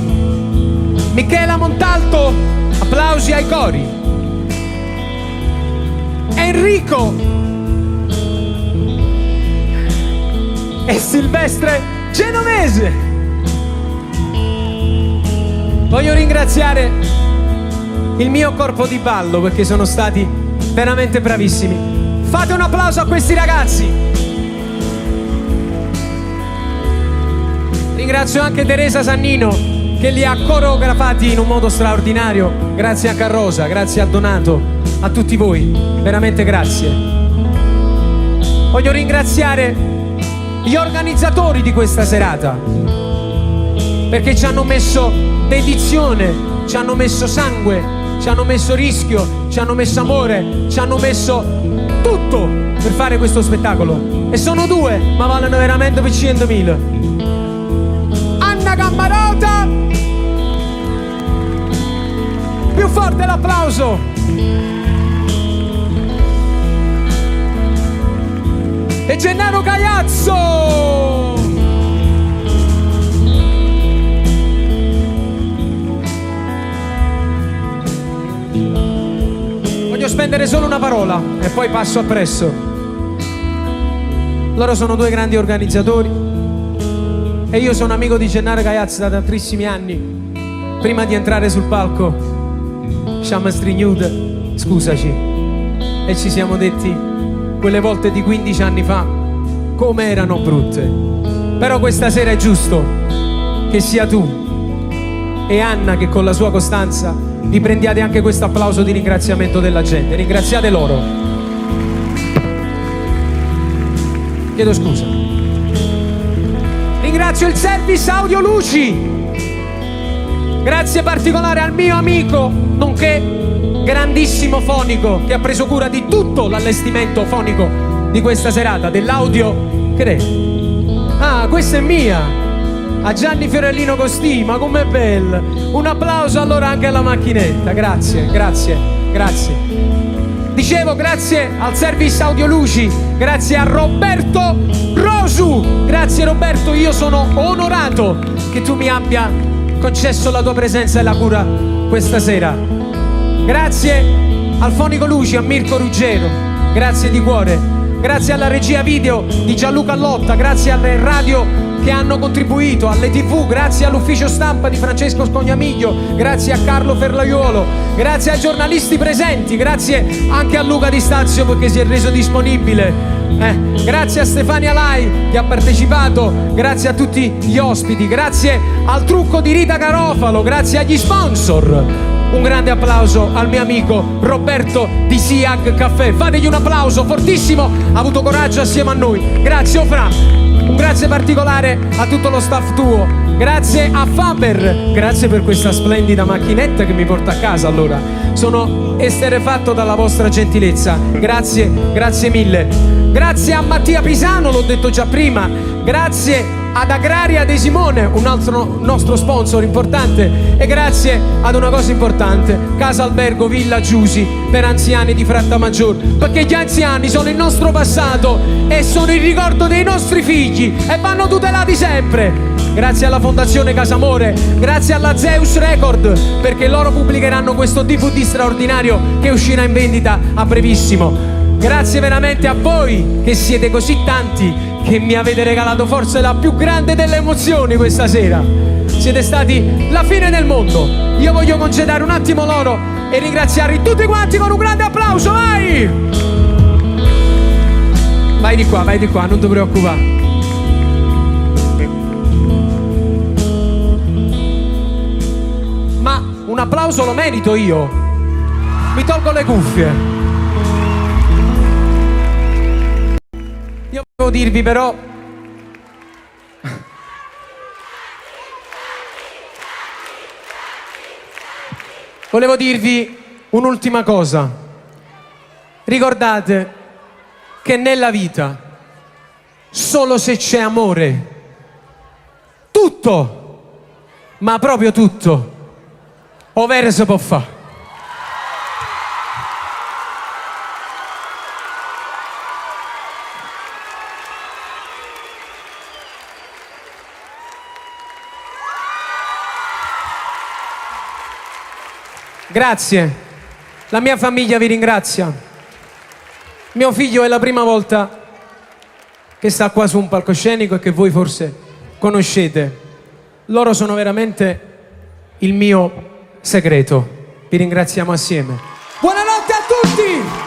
Michela Montalto, applausi ai cori, Enrico e Silvestre Genovese. Voglio ringraziare il mio corpo di ballo perché sono stati veramente bravissimi. Fate un applauso a questi ragazzi. Ringrazio anche Teresa Sannino che li ha coreografati in un modo straordinario. Grazie anche a Rosa, grazie a Donato, a tutti voi, veramente grazie. Voglio ringraziare gli organizzatori di questa serata perché ci hanno messo dedizione, ci hanno messo sangue, ci hanno messo rischio, ci hanno messo amore, ci hanno messo tutto per fare questo spettacolo. E sono due, ma valgono veramente per 100.000. Anna Gammarota, più forte l'applauso. E Gennaro Gaiazzo. Voglio spendere solo una parola e poi passo appresso. Loro sono due grandi organizzatori e io sono amico di Gennaro Gaiazzo da tantissimi anni. Prima di entrare sul palco siamo stringnuti, scusaci, e ci siamo detti quelle volte di 15 anni fa come erano brutte. Però questa sera è giusto che sia tu e Anna che con la sua costanza vi prendiate anche questo applauso di ringraziamento della gente. Ringraziate loro. Chiedo scusa. Ringrazio il service Audio Luci. Grazie particolare al mio amico, nonché grandissimo fonico, che ha preso cura di tutto l'allestimento fonico di questa serata, dell'audio. Che è? Ah, questa è mia! A Gianni Fiorellino Costì, ma com'è bella! Un applauso allora anche alla macchinetta, grazie, grazie, grazie. Dicevo grazie al service Audio Luci, grazie a Roberto Rosu. Grazie Roberto, io sono onorato che tu mi abbia concesso la tua presenza e la cura questa sera. Grazie al fonico Luci, a Mirko Ruggero, grazie di cuore. Grazie alla regia video di Gianluca Lotta, grazie alle radio che hanno contribuito, alle TV, grazie all'ufficio stampa di Francesco Scognamiglio, grazie a Carlo Ferlaiuolo, grazie ai giornalisti presenti, grazie anche a Luca Di Stazio perché si è reso disponibile, grazie a Stefania Lai che ha partecipato, grazie a tutti gli ospiti, grazie al trucco di Rita Garofalo, grazie agli sponsor. Un grande applauso al mio amico Roberto di Siag Caffè. Fategli un applauso fortissimo, ha avuto coraggio assieme a noi. Grazie Ofra. Un grazie particolare a tutto lo staff tuo. Grazie a Faber. Grazie per questa splendida macchinetta che mi porta a casa. Allora, sono esterrefatto dalla vostra gentilezza. Grazie, grazie mille. Grazie a Mattia Pisano, l'ho detto già prima. Grazie ad Agraria De Simone, un altro nostro sponsor importante, e grazie ad una cosa importante, Casa Albergo Villa Giusi per anziani di Frattamaggiore, perché gli anziani sono il nostro passato e sono il ricordo dei nostri figli e vanno tutelati sempre. Grazie alla Fondazione Casamore, grazie alla Zeus Record, perché loro pubblicheranno questo DVD straordinario che uscirà in vendita a brevissimo. Grazie veramente a voi che siete così tanti, che mi avete regalato forse la più grande delle emozioni questa sera. Siete stati la fine del mondo. Io voglio concedere un attimo loro e ringraziarvi tutti quanti con un grande applauso. Vai! Vai di qua, non ti preoccupare. Ma un applauso lo merito io. Mi tolgo le cuffie. Io volevo dirvi però un'ultima cosa. Ricordate che nella vita solo se c'è amore. Tutto, ma proprio tutto, ovvero si può fare. Grazie, la mia famiglia vi ringrazia. Mio figlio è la prima volta che sta qua su un palcoscenico e che voi forse conoscete. Loro sono veramente il mio segreto. Vi ringraziamo assieme. Buonanotte a tutti!